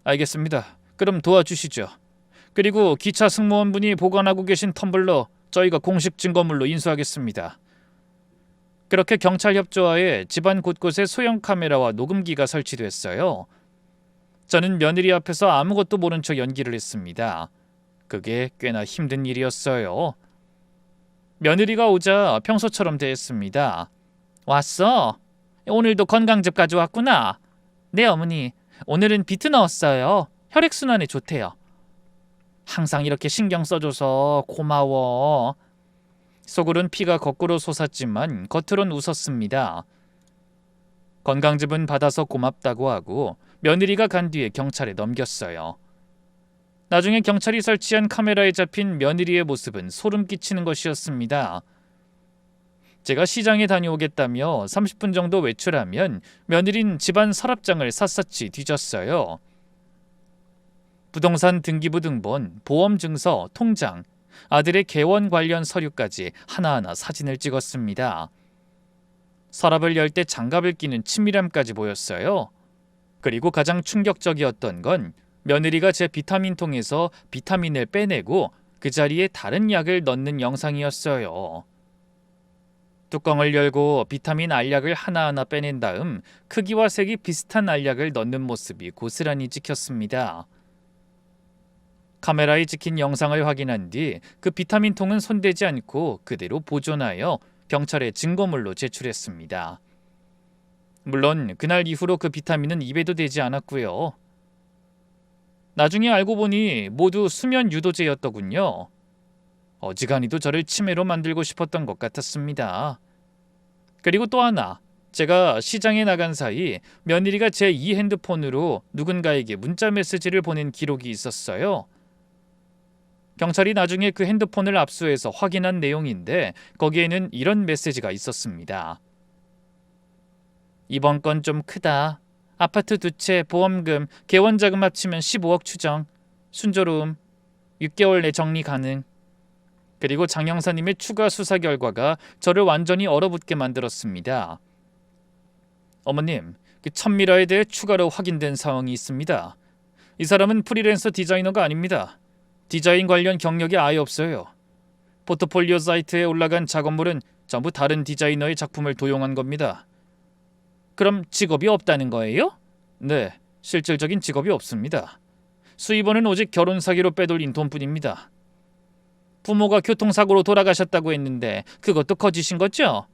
알겠습니다. 그럼 도와주시죠. 그리고 기차 승무원분이 보관하고 계신 텀블러 저희가 공식 증거물로 인수하겠습니다. 그렇게 경찰 협조하에 집안 곳곳에 소형 카메라와 녹음기가 설치됐어요. 저는 며느리 앞에서 아무것도 모른 척 연기를 했습니다. 그게 꽤나 힘든 일이었어요. 며느리가 오자 평소처럼 대했습니다. 왔어? 오늘도 건강즙 가져왔구나. 네, 어머니. 오늘은 비트 넣었어요. 혈액순환에 좋대요. 항상 이렇게 신경 써줘서 고마워. 속으론 피가 거꾸로 솟았지만 겉으론 웃었습니다. 건강즙은 받아서 고맙다고 하고 며느리가 간 뒤에 경찰에 넘겼어요. 나중에 경찰이 설치한 카메라에 잡힌 며느리의 모습은 소름 끼치는 것이었습니다. 제가 시장에 다녀오겠다며 30분 정도 외출하면 며느린 집안 서랍장을 샅샅이 뒤졌어요. 부동산 등기부 등본, 보험증서, 통장, 아들의 개원 관련 서류까지 하나하나 사진을 찍었습니다. 서랍을 열 때 장갑을 끼는 치밀함까지 보였어요. 그리고 가장 충격적이었던 건 며느리가 제 비타민통에서 비타민을 빼내고 그 자리에 다른 약을 넣는 영상이었어요. 뚜껑을 열고 비타민 알약을 하나하나 빼낸 다음 크기와 색이 비슷한 알약을 넣는 모습이 고스란히 찍혔습니다. 카메라에 찍힌 영상을 확인한 뒤 그 비타민통은 손대지 않고 그대로 보존하여 경찰에 증거물로 제출했습니다. 물론 그날 이후로 그 비타민은 입에도 대지 않았고요. 나중에 알고 보니 모두 수면 유도제였더군요. 어지간히도 저를 치매로 만들고 싶었던 것 같았습니다. 그리고 또 하나, 제가 시장에 나간 사이 며느리가 제 이 핸드폰으로 누군가에게 문자 메시지를 보낸 기록이 있었어요. 경찰이 나중에 그 핸드폰을 압수해서 확인한 내용인데 거기에는 이런 메시지가 있었습니다. 이번 건 좀 크다. 아파트 2채, 보험금, 개원자금 합치면 15억 추정. 순조로움. 6개월 내 정리 가능. 그리고 장 형사님의 추가 수사 결과가 저를 완전히 얼어붙게 만들었습니다. 어머님, 그 천미라에 대해 추가로 확인된 사항이 있습니다. 이 사람은 프리랜서 디자이너가 아닙니다. 디자인 관련 경력이 아예 없어요. 포트폴리오 사이트에 올라간 작업물은 전부 다른 디자이너의 작품을 도용한 겁니다. 그럼 직업이 없다는 거예요? 네, 실질적인 직업이 없습니다. 수입원은 오직 결혼 사기로 빼돌린 돈뿐입니다. 부모가 교통사고로 돌아가셨다고 했는데 그것도 거짓인 거죠?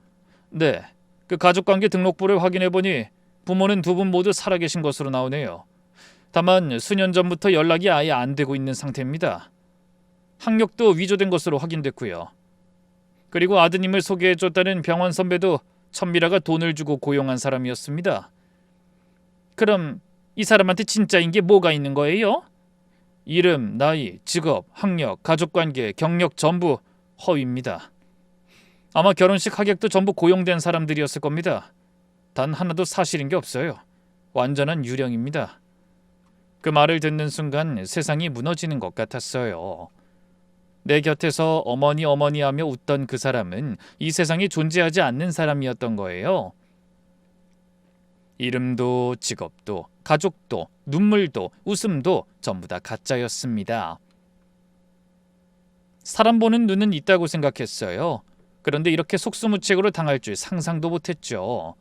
네, 그 가족관계 등록부를 확인해보니 부모는 두 분 모두 살아계신 것으로 나오네요. 다만 수년 전부터 연락이 아예 안 되고 있는 상태입니다. 학력도 위조된 것으로 확인됐고요. 그리고 아드님을 소개해줬다는 병원 선배도 천미라가 돈을 주고 고용한 사람이었습니다. 그럼 이 사람한테 진짜인 게 뭐가 있는 거예요? 이름, 나이, 직업, 학력, 가족관계, 경력 전부 허위입니다. 아마 결혼식 하객도 전부 고용된 사람들이었을 겁니다. 단 하나도 사실인 게 없어요. 완전한 유령입니다. 그 말을 듣는 순간 세상이 무너지는 것 같았어요. 내 곁에서 어머니 하며 웃던 그 사람은 이 세상에 존재하지 않는 사람이었던 거예요. 이름도 직업도 가족도 눈물도 웃음도 전부 다 가짜였습니다. 사람 보는 눈은 있다고 생각했어요. 그런데 이렇게 속수무책으로 당할 줄 상상도 못했죠.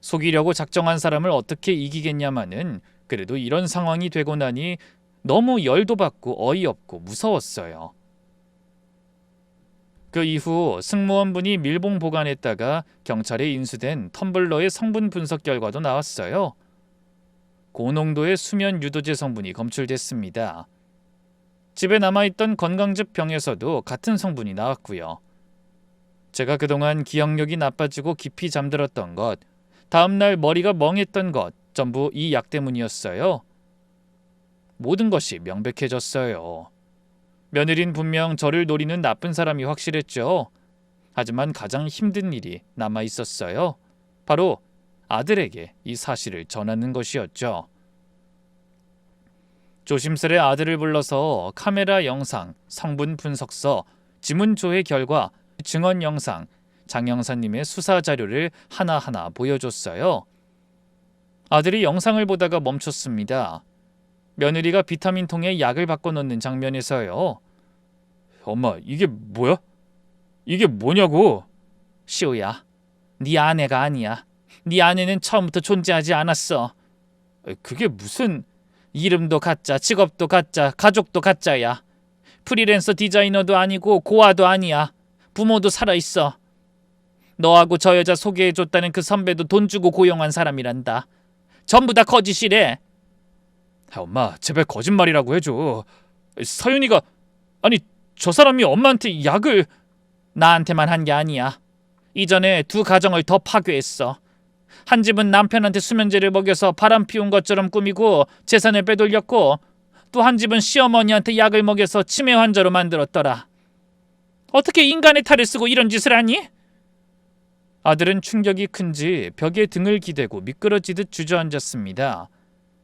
속이려고 작정한 사람을 어떻게 이기겠냐마는 그래도 이런 상황이 되고 나니 너무 열도 받고 어이없고 무서웠어요. 그 이후 승무원분이 밀봉 보관했다가 경찰에 인수된 텀블러의 성분 분석 결과도 나왔어요. 고농도의 수면 유도제 성분이 검출됐습니다. 집에 남아있던 건강즙 병에서도 같은 성분이 나왔고요. 제가 그동안 기억력이 나빠지고 깊이 잠들었던 것, 다음날 머리가 멍했던 것 전부 이 약 때문이었어요. 모든 것이 명백해졌어요. 며느린 분명 저를 노리는 나쁜 사람이 확실했죠. 하지만 가장 힘든 일이 남아 있었어요. 바로 아들에게 이 사실을 전하는 것이었죠. 조심스레 아들을 불러서 카메라 영상, 성분 분석서, 지문 조회 결과, 증언 영상, 장 형사님의 수사 자료를 하나하나 보여줬어요. 아들이 영상을 보다가 멈췄습니다. 며느리가 비타민통에 약을 바꿔놓는 장면에서요. 엄마, 이게 뭐야? 이게 뭐냐고? 시우야, 네 아내가 아니야. 네 아내는 처음부터 존재하지 않았어. 그게 무슨... 이름도 가짜, 직업도 가짜, 가족도 가짜야. 프리랜서 디자이너도 아니고 고아도 아니야. 부모도 살아있어. 너하고 저 여자 소개해줬다는 그 선배도 돈 주고 고용한 사람이란다. 전부 다 거짓이래. 엄마, 제발 거짓말이라고 해줘. 서윤이가... 아니, 저 사람이 엄마한테 약을... 나한테만 한 게 아니야. 이전에 두 가정을 더 파괴했어. 한 집은 남편한테 수면제를 먹여서 바람 피운 것처럼 꾸미고 재산을 빼돌렸고, 또 한 집은 시어머니한테 약을 먹여서 치매 환자로 만들었더라. 어떻게 인간의 탈을 쓰고 이런 짓을 하니? 아들은 충격이 큰지 벽에 등을 기대고 미끄러지듯 주저앉았습니다.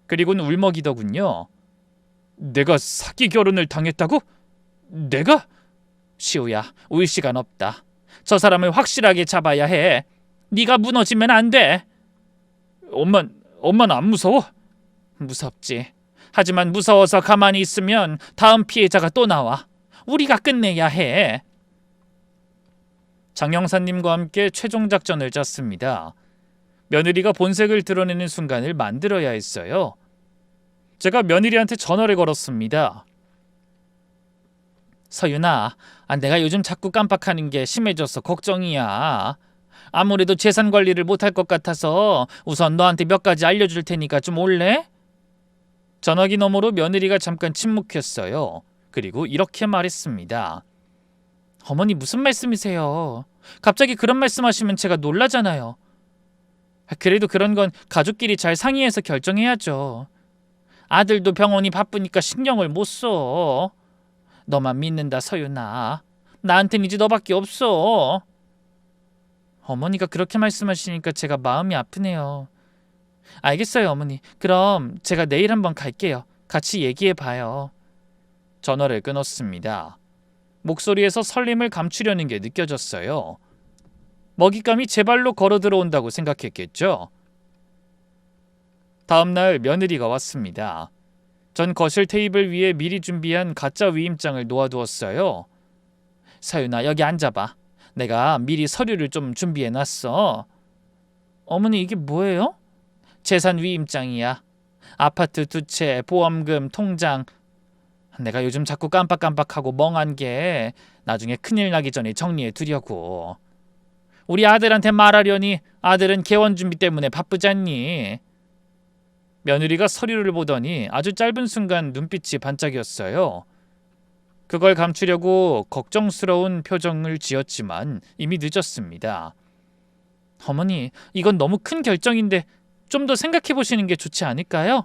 그리고는 울먹이더군요. 내가 사기 결혼을 당했다고? 내가? 시우야, 울 시간 없다. 저 사람을 확실하게 잡아야 해. 네가 무너지면 안 돼. 엄마는 안 무서워? 무섭지. 하지만 무서워서 가만히 있으면 다음 피해자가 또 나와. 우리가 끝내야 해. 장 형사님과 함께 최종 작전을 짰습니다. 며느리가 본색을 드러내는 순간을 만들어야 했어요. 제가 며느리한테 전화를 걸었습니다. 서윤아, 내가 요즘 자꾸 깜빡하는 게 심해져서 걱정이야. 아무래도 재산 관리를 못할 것 같아서 우선 너한테 몇 가지 알려줄 테니까 좀 올래? 전화기 너머로 며느리가 잠깐 침묵했어요. 그리고 이렇게 말했습니다. 어머니, 무슨 말씀이세요? 갑자기 그런 말씀하시면 제가 놀라잖아요. 그래도 그런 건 가족끼리 잘 상의해서 결정해야죠. 아들도 병원이 바쁘니까 신경을 못 써. 너만 믿는다, 서윤아. 나한텐 이제 너밖에 없어. 어머니가 그렇게 말씀하시니까 제가 마음이 아프네요. 알겠어요, 어머니. 그럼 제가 내일 한번 갈게요. 같이 얘기해봐요. 전화를 끊었습니다. 목소리에서 설렘을 감추려는 게 느껴졌어요. 먹잇감이 제 발로 걸어 들어온다고 생각했겠죠. 다음 날 며느리가 왔습니다. 전 거실 테이블 위에 미리 준비한 가짜 위임장을 놓아두었어요. 서윤아, 여기 앉아봐. 내가 미리 서류를 좀 준비해놨어. 어머니, 이게 뭐예요? 재산 위임장이야. 아파트 2채, 보험금, 통장. 내가 요즘 자꾸 깜빡깜빡하고 멍한 게 나중에 큰일 나기 전에 정리해 두려고. 우리 아들한테 말하려니 아들은 개원 준비 때문에 바쁘잖니. 며느리가 서류를 보더니 아주 짧은 순간 눈빛이 반짝였어요. 그걸 감추려고 걱정스러운 표정을 지었지만 이미 늦었습니다. 어머니, 이건 너무 큰 결정인데 좀 더 생각해 보시는 게 좋지 않을까요?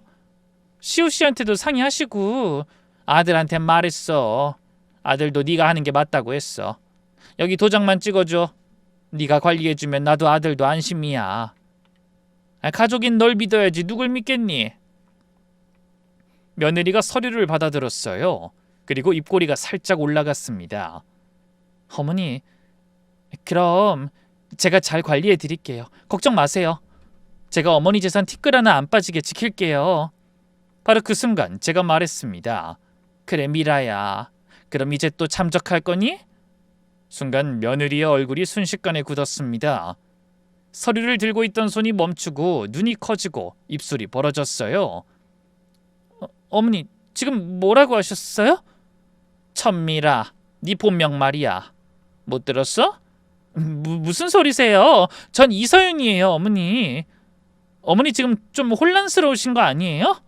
시우 씨한테도 상의하시고. 아들한테 말했어. 아들도 네가 하는 게 맞다고 했어. 여기 도장만 찍어줘. 네가 관리해주면 나도 아들도 안심이야. 가족인 널 믿어야지 누굴 믿겠니? 며느리가 서류를 받아들었어요. 그리고 입꼬리가 살짝 올라갔습니다. 어머니, 그럼 제가 잘 관리해 드릴게요. 걱정 마세요. 제가 어머니 재산 티끌 하나 안 빠지게 지킬게요. 바로 그 순간 제가 말했습니다. 그래, 미라야. 그럼 이제 또 참적할 거니? 순간 며느리의 얼굴이 순식간에 굳었습니다. 서류를 들고 있던 손이 멈추고 눈이 커지고 입술이 벌어졌어요. 어머니, 지금 뭐라고 하셨어요? 천미라, 네 본명 말이야. 못 들었어? 무슨 소리세요? 전 이서윤이에요, 어머니. 어머니 지금 좀 혼란스러우신 거 아니에요?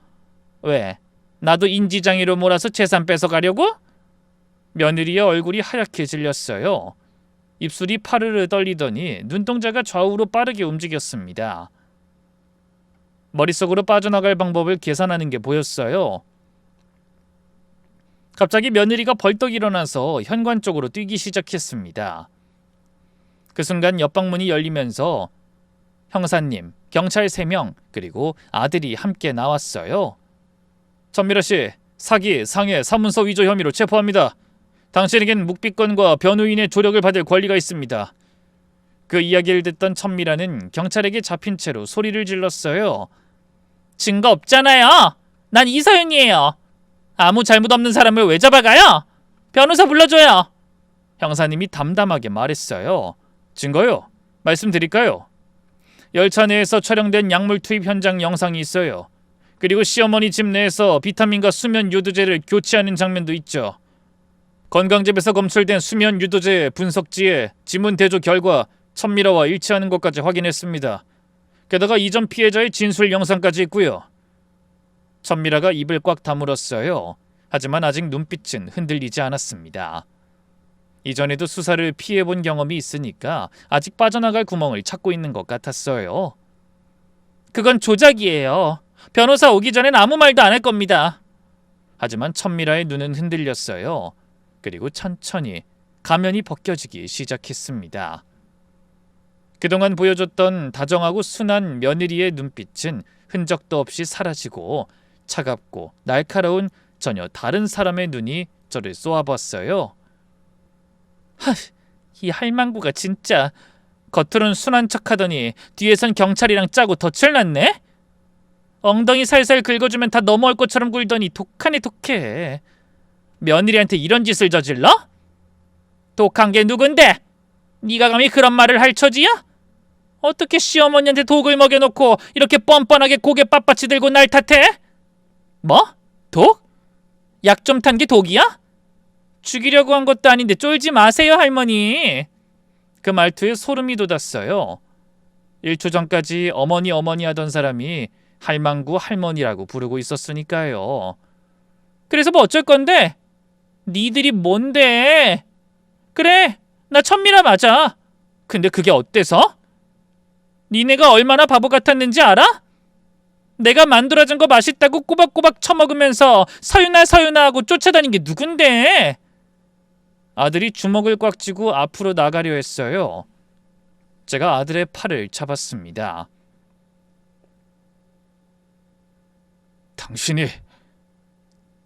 왜? 나도 인지장애로 몰아서 재산 뺏어가려고? 며느리의 얼굴이 하얗게 질렸어요. 입술이 파르르 떨리더니 눈동자가 좌우로 빠르게 움직였습니다. 머릿속으로 빠져나갈 방법을 계산하는 게 보였어요. 갑자기 며느리가 벌떡 일어나서 현관 쪽으로 뛰기 시작했습니다. 그 순간 옆방문이 열리면서 형사님, 경찰 3명, 그리고 아들이 함께 나왔어요. 천미라씨, 사기, 상해, 사문서 위조 혐의로 체포합니다. 당신에겐 묵비권과 변호인의 조력을 받을 권리가 있습니다. 그 이야기를 듣던 천미라는 경찰에게 잡힌 채로 소리를 질렀어요. 증거 없잖아요. 난 이서윤이에요. 아무 잘못 없는 사람을 왜 잡아가요? 변호사 불러줘요. 형사님이 담담하게 말했어요. 증거요? 말씀드릴까요? 열차 내에서 촬영된 약물 투입 현장 영상이 있어요. 그리고 시어머니 집 내에서 비타민과 수면 유도제를 교체하는 장면도 있죠. 건강집에서 검출된 수면 유도제 분석지에 지문 대조 결과 천미라와 일치하는 것까지 확인했습니다. 게다가 이전 피해자의 진술 영상까지 있고요. 천미라가 입을 꽉 다물었어요. 하지만 아직 눈빛은 흔들리지 않았습니다. 이전에도 수사를 피해본 경험이 있으니까 아직 빠져나갈 구멍을 찾고 있는 것 같았어요. 그건 조작이에요. 변호사 오기 전엔 아무 말도 안 할 겁니다. 하지만 천미라의 눈은 흔들렸어요. 그리고 천천히 가면이 벗겨지기 시작했습니다. 그동안 보여줬던 다정하고 순한 며느리의 눈빛은 흔적도 없이 사라지고 차갑고 날카로운 전혀 다른 사람의 눈이 저를 쏘아봤어요. 이 할망구가 진짜 겉으론 순한 척하더니 뒤에선 경찰이랑 짜고 덫을 놨네? 엉덩이 살살 긁어주면 다 넘어올 것처럼 굴더니 독하네 독해. 며느리한테 이런 짓을 저질러? 독한 게 누군데? 네가 감히 그런 말을 할 처지야? 어떻게 시어머니한테 독을 먹여놓고 이렇게 뻔뻔하게 고개 빳빳이 들고 날 탓해? 뭐? 독? 약 좀 탄 게 독이야? 죽이려고 한 것도 아닌데 쫄지 마세요, 할머니. 그 말투에 소름이 돋았어요. 1초 전까지 어머니 하던 사람이 할망구 할머니라고 부르고 있었으니까요. 그래서 뭐 어쩔 건데? 니들이 뭔데? 그래, 나 천미라 맞아. 근데 그게 어때서? 니네가 얼마나 바보 같았는지 알아? 내가 만들어준 거 맛있다고 꼬박꼬박 처먹으면서 서윤아 하고 쫓아다닌 게 누군데? 아들이 주먹을 꽉 쥐고 앞으로 나가려 했어요. 제가 아들의 팔을 잡았습니다.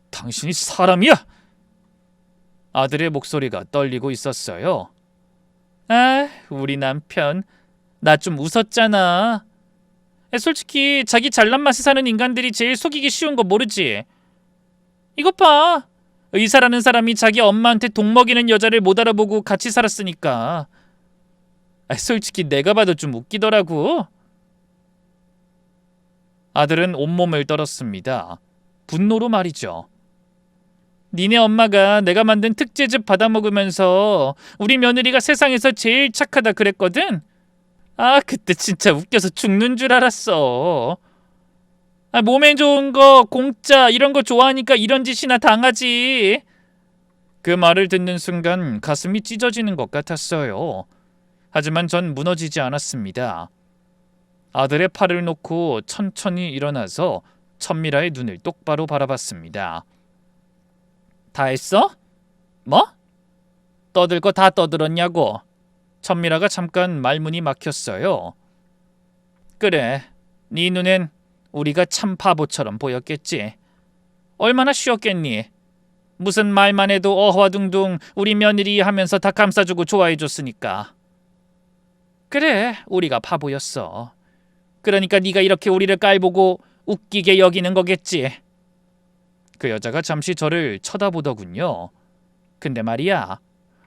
당신이 사람이야? 아들의 목소리가 떨리고 있었어요. 아, 우리 남편. 나 좀 웃었잖아. 솔직히 자기 잘난 맛에 사는 인간들이 제일 속이기 쉬운 거 모르지? 이것 봐. 의사라는 사람이 자기 엄마한테 독 먹이는 여자를 못 알아보고 같이 살았으니까. 솔직히 내가 봐도 좀 웃기더라고. 아들은 온몸을 떨었습니다. 분노로 말이죠. 니네 엄마가 내가 만든 특제즙 받아먹으면서 우리 며느리가 세상에서 제일 착하다 그랬거든? 그때 진짜 웃겨서 죽는 줄 알았어. 몸에 좋은 거, 공짜 이런 거 좋아하니까 이런 짓이나 당하지. 그 말을 듣는 순간 가슴이 찢어지는 것 같았어요. 하지만 전 무너지지 않았습니다. 아들의 팔을 놓고 천천히 일어나서 천미라의 눈을 똑바로 바라봤습니다. 다 했어? 뭐? 떠들 거 다 떠들었냐고. 천미라가 잠깐 말문이 막혔어요. 그래, 네 눈엔 우리가 참 바보처럼 보였겠지. 얼마나 쉬웠겠니? 무슨 말만 해도 어화둥둥 우리 며느리 하면서 다 감싸주고 좋아해줬으니까. 그래, 우리가 바보였어. 그러니까 네가 이렇게 우리를 깔보고 웃기게 여기는 거겠지. 그 여자가 잠시 저를 쳐다보더군요. 근데 말이야,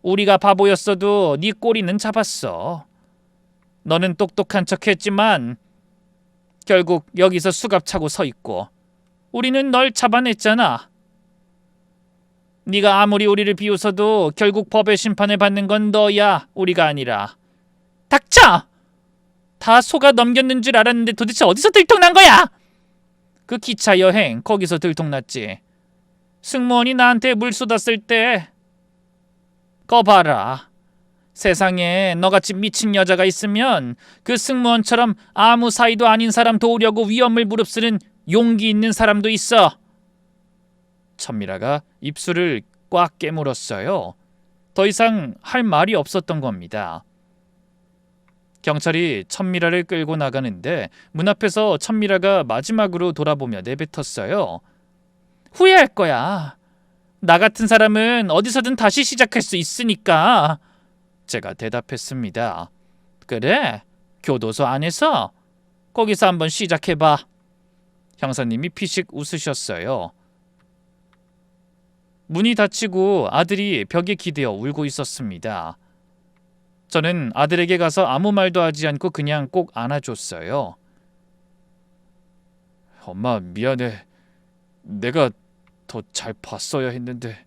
우리가 바보였어도 네 꼬리는 잡았어. 너는 똑똑한 척했지만 결국 여기서 수갑 차고 서 있고 우리는 널 잡아냈잖아. 네가 아무리 우리를 비웃어도 결국 법의 심판을 받는 건 너야, 우리가 아니라. 닥쳐! 다 속아 넘겼는 줄 알았는데 도대체 어디서 들통난 거야? 그 기차 여행 거기서 들통났지. 승무원이 나한테 물 쏟았을 때. 거 봐라. 세상에 너같이 미친 여자가 있으면 그 승무원처럼 아무 사이도 아닌 사람 도우려고 위험을 무릅쓰는 용기 있는 사람도 있어. 천미라가 입술을 꽉 깨물었어요. 더 이상 할 말이 없었던 겁니다. 경찰이 천미라를 끌고 나가는데 문 앞에서 천미라가 마지막으로 돌아보며 내뱉었어요. 후회할 거야. 나 같은 사람은 어디서든 다시 시작할 수 있으니까. 제가 대답했습니다. 그래? 교도소 안에서? 거기서 한번 시작해봐. 형사님이 피식 웃으셨어요. 문이 닫히고 아들이 벽에 기대어 울고 있었습니다. 저는 아들에게 가서 아무 말도 하지 않고 그냥 꼭 안아줬어요. 엄마, 미안해. 내가 더 잘 봤어야 했는데.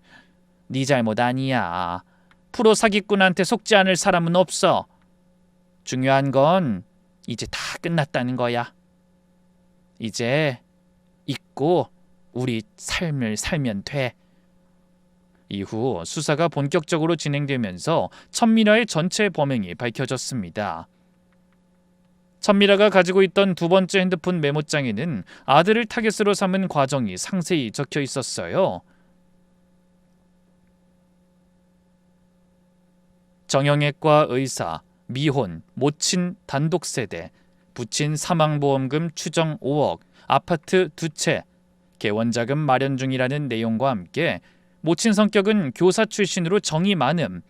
네 잘못 아니야. 프로 사기꾼한테 속지 않을 사람은 없어. 중요한 건 이제 다 끝났다는 거야. 이제 잊고 우리 삶을 살면 돼. 이후 수사가 본격적으로 진행되면서 천미라의 전체 범행이 밝혀졌습니다. 천미라가 가지고 있던 두 번째 핸드폰 메모장에는 아들을 타겟으로 삼은 과정이 상세히 적혀 있었어요. 정형외과 의사, 미혼, 모친 단독세대, 부친 사망보험금 추정 5억, 아파트 2채, 개원자금 마련 중이라는 내용과 함께 모친 성격은 교사 출신으로 정이 많음,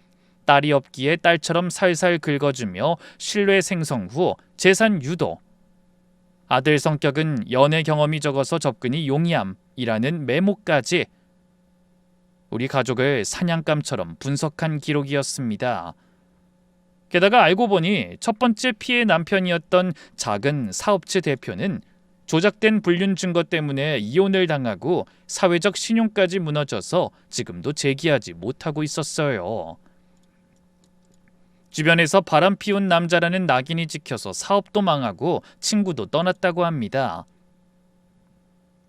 딸이 없기에 딸처럼 살살 긁어주며 신뢰 생성 후 재산 유도, 아들 성격은 연애 경험이 적어서 접근이 용이함이라는 메모까지 우리 가족을 사냥감처럼 분석한 기록이었습니다. 게다가 알고 보니 첫 번째 피해 남편이었던 작은 사업체 대표는 조작된 불륜 증거 때문에 이혼을 당하고 사회적 신용까지 무너져서 지금도 재기하지 못하고 있었어요. 주변에서 바람 피운 남자라는 낙인이 찍혀서 사업도 망하고 친구도 떠났다고 합니다.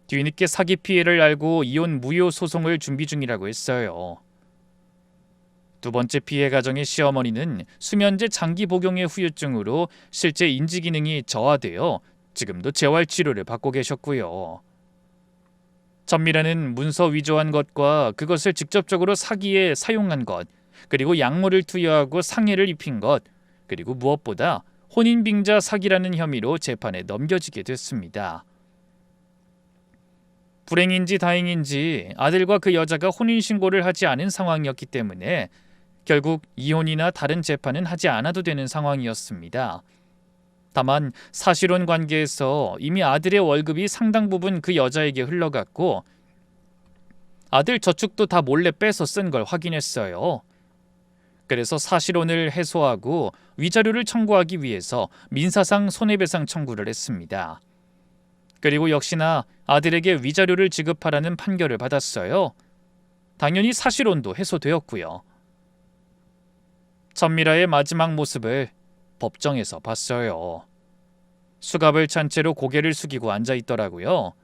뒤늦게 사기 피해를 알고 이혼 무효 소송을 준비 중이라고 했어요. 두 번째 피해 가정의 시어머니는 수면제 장기 복용의 후유증으로 실제 인지 기능이 저하되어 지금도 재활 치료를 받고 계셨고요. 천미라는 문서 위조한 것과 그것을 직접적으로 사기에 사용한 것, 그리고 약물을 투여하고 상해를 입힌 것, 그리고 무엇보다 혼인빙자 사기라는 혐의로 재판에 넘겨지게 됐습니다. 불행인지 다행인지 아들과 그 여자가 혼인신고를 하지 않은 상황이었기 때문에 결국 이혼이나 다른 재판은 하지 않아도 되는 상황이었습니다. 다만 사실혼 관계에서 이미 아들의 월급이 상당 부분 그 여자에게 흘러갔고 아들 저축도 다 몰래 빼서 쓴 걸 확인했어요. 그래서 사실혼을 해소하고 위자료를 청구하기 위해서 민사상 손해배상 청구를 했습니다. 그리고 역시나 아들에게 위자료를 지급하라는 판결을 받았어요. 당연히 사실혼도 해소되었고요. 천미라의 마지막 모습을 법정에서 봤어요. 수갑을 찬 채로 고개를 숙이고 앉아 있더라고요.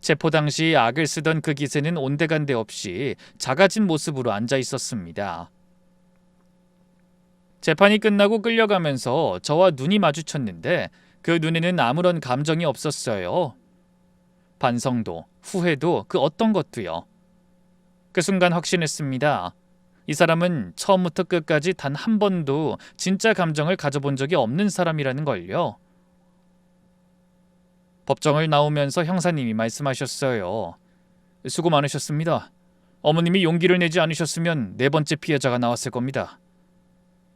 체포 당시 악을 쓰던 그 기세는 온데간데 없이 작아진 모습으로 앉아 있었습니다. 재판이 끝나고 끌려가면서 저와 눈이 마주쳤는데 그 눈에는 아무런 감정이 없었어요. 반성도, 후회도 그 어떤 것도요. 그 순간 확신했습니다. 이 사람은 처음부터 끝까지 단 한 번도 진짜 감정을 가져본 적이 없는 사람이라는 걸요. 법정을 나오면서 형사님이 말씀하셨어요. 수고 많으셨습니다. 어머님이 용기를 내지 않으셨으면 네 번째 피해자가 나왔을 겁니다.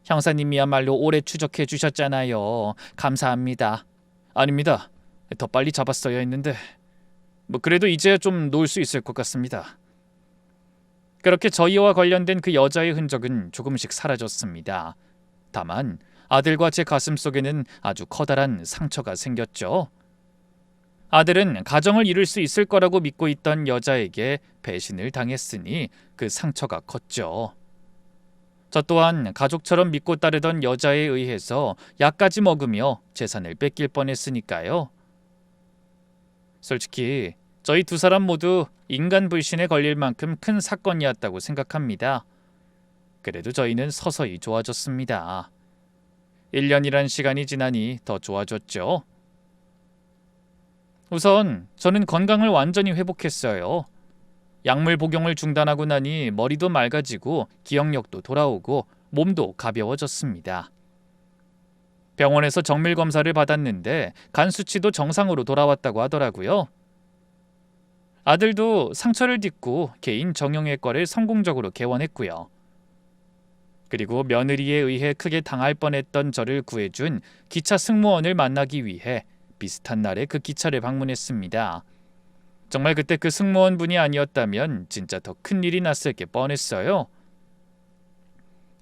형사님이야말로 오래 추적해 주셨잖아요. 감사합니다. 아닙니다. 더 빨리 잡았어야 했는데 그래도 이제야 좀 놓을 수 있을 것 같습니다. 그렇게 저희와 관련된 그 여자의 흔적은 조금씩 사라졌습니다. 다만 아들과 제 가슴 속에는 아주 커다란 상처가 생겼죠. 아들은 가정을 이룰 수 있을 거라고 믿고 있던 여자에게 배신을 당했으니 그 상처가 컸죠. 저 또한 가족처럼 믿고 따르던 여자에 의해서 약까지 먹으며 재산을 뺏길 뻔했으니까요. 솔직히 저희 두 사람 모두 인간 불신에 걸릴 만큼 큰 사건이었다고 생각합니다. 그래도 저희는 서서히 좋아졌습니다. 1년이란 시간이 지나니 더 좋아졌죠. 우선 저는 건강을 완전히 회복했어요. 약물 복용을 중단하고 나니 머리도 맑아지고 기억력도 돌아오고 몸도 가벼워졌습니다. 병원에서 정밀 검사를 받았는데 간 수치도 정상으로 돌아왔다고 하더라고요. 아들도 상처를 딛고 개인 정형외과를 성공적으로 개원했고요. 그리고 며느리에 의해 크게 당할 뻔했던 저를 구해준 기차 승무원을 만나기 위해 비슷한 날에 그 기차를 방문했습니다. 정말 그때 그 승무원분이 아니었다면 진짜 더 큰일이 났을 게 뻔했어요.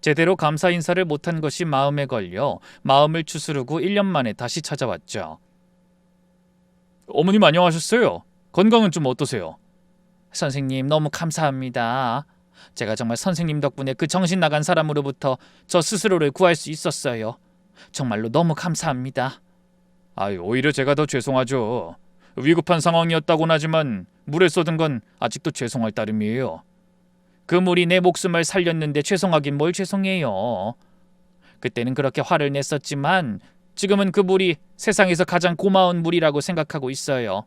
제대로 감사 인사를 못한 것이 마음에 걸려 마음을 추스르고 1년 만에 다시 찾아왔죠. 어머님 안녕하셨어요. 건강은 좀 어떠세요? 선생님 너무 감사합니다. 제가 정말 선생님 덕분에 그 정신 나간 사람으로부터 저 스스로를 구할 수 있었어요. 정말로 너무 감사합니다. 오히려 제가 더 죄송하죠. 위급한 상황이었다곤 하지만 물에 쏟은 건 아직도 죄송할 따름이에요. 그 물이 내 목숨을 살렸는데 죄송하긴 뭘 죄송해요. 그때는 그렇게 화를 냈었지만 지금은 그 물이 세상에서 가장 고마운 물이라고 생각하고 있어요.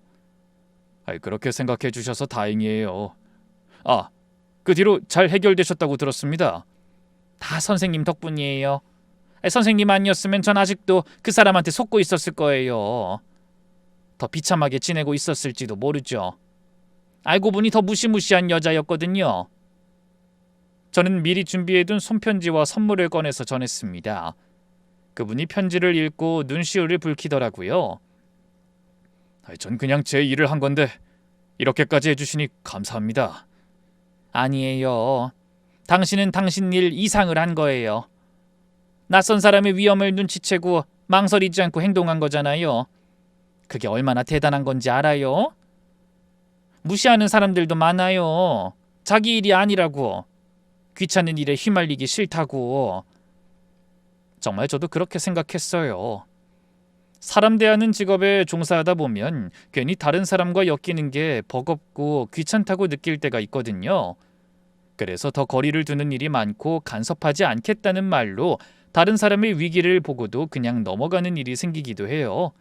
그렇게 생각해 주셔서 다행이에요. 그 뒤로 잘 해결되셨다고 들었습니다. 다 선생님 덕분이에요. 선생님 아니었으면 전 아직도 그 사람한테 속고 있었을 거예요. 더 비참하게 지내고 있었을지도 모르죠. 알고 보니 더 무시무시한 여자였거든요. 저는 미리 준비해둔 손편지와 선물을 꺼내서 전했습니다. 그분이 편지를 읽고 눈시울을 붉히더라고요. 전 그냥 제 일을 한 건데 이렇게까지 해주시니 감사합니다. 아니에요. 당신은 당신 일 이상을 한 거예요. 낯선 사람의 위험을 눈치채고 망설이지 않고 행동한 거잖아요. 그게 얼마나 대단한 건지 알아요? 무시하는 사람들도 많아요. 자기 일이 아니라고. 귀찮은 일에 휘말리기 싫다고. 정말 저도 그렇게 생각했어요. 사람 대하는 직업에 종사하다 보면 괜히 다른 사람과 엮이는 게 버겁고 귀찮다고 느낄 때가 있거든요. 그래서 더 거리를 두는 일이 많고 간섭하지 않겠다는 말로 다른 사람의 위기를 보고도 그냥 넘어가는 일이 생기기도 해요.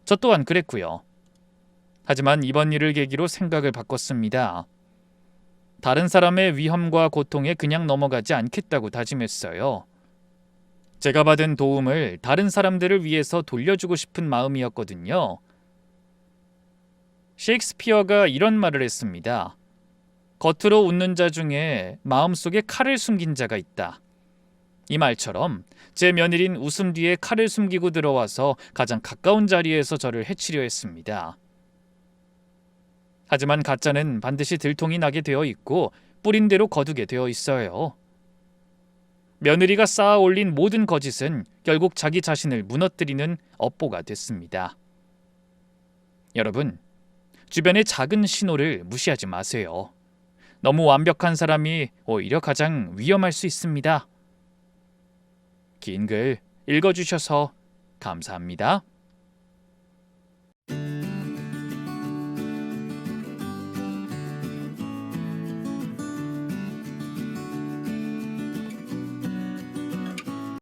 저 또한 그랬고요. 하지만 이번 일을 계기로 생각을 바꿨습니다. 다른 사람의 위험과 고통에 그냥 넘어가지 않겠다고 다짐했어요. 제가 받은 도움을 다른 사람들을 위해서 돌려주고 싶은 마음이었거든요. 셰익스피어가 이런 말을 했습니다. 겉으로 웃는 자 중에 마음속에 칼을 숨긴 자가 있다. 이 말처럼 제 며느린 웃음 뒤에 칼을 숨기고 들어와서 가장 가까운 자리에서 저를 해치려 했습니다. 하지만 가짜는 반드시 들통이 나게 되어 있고 뿌린 대로 거두게 되어 있어요. 며느리가 쌓아 올린 모든 거짓은 결국 자기 자신을 무너뜨리는 업보가 됐습니다. 여러분, 주변의 작은 신호를 무시하지 마세요. 너무 완벽한 사람이 오히려 가장 위험할 수 있습니다. 긴 글 읽어주셔서 감사합니다.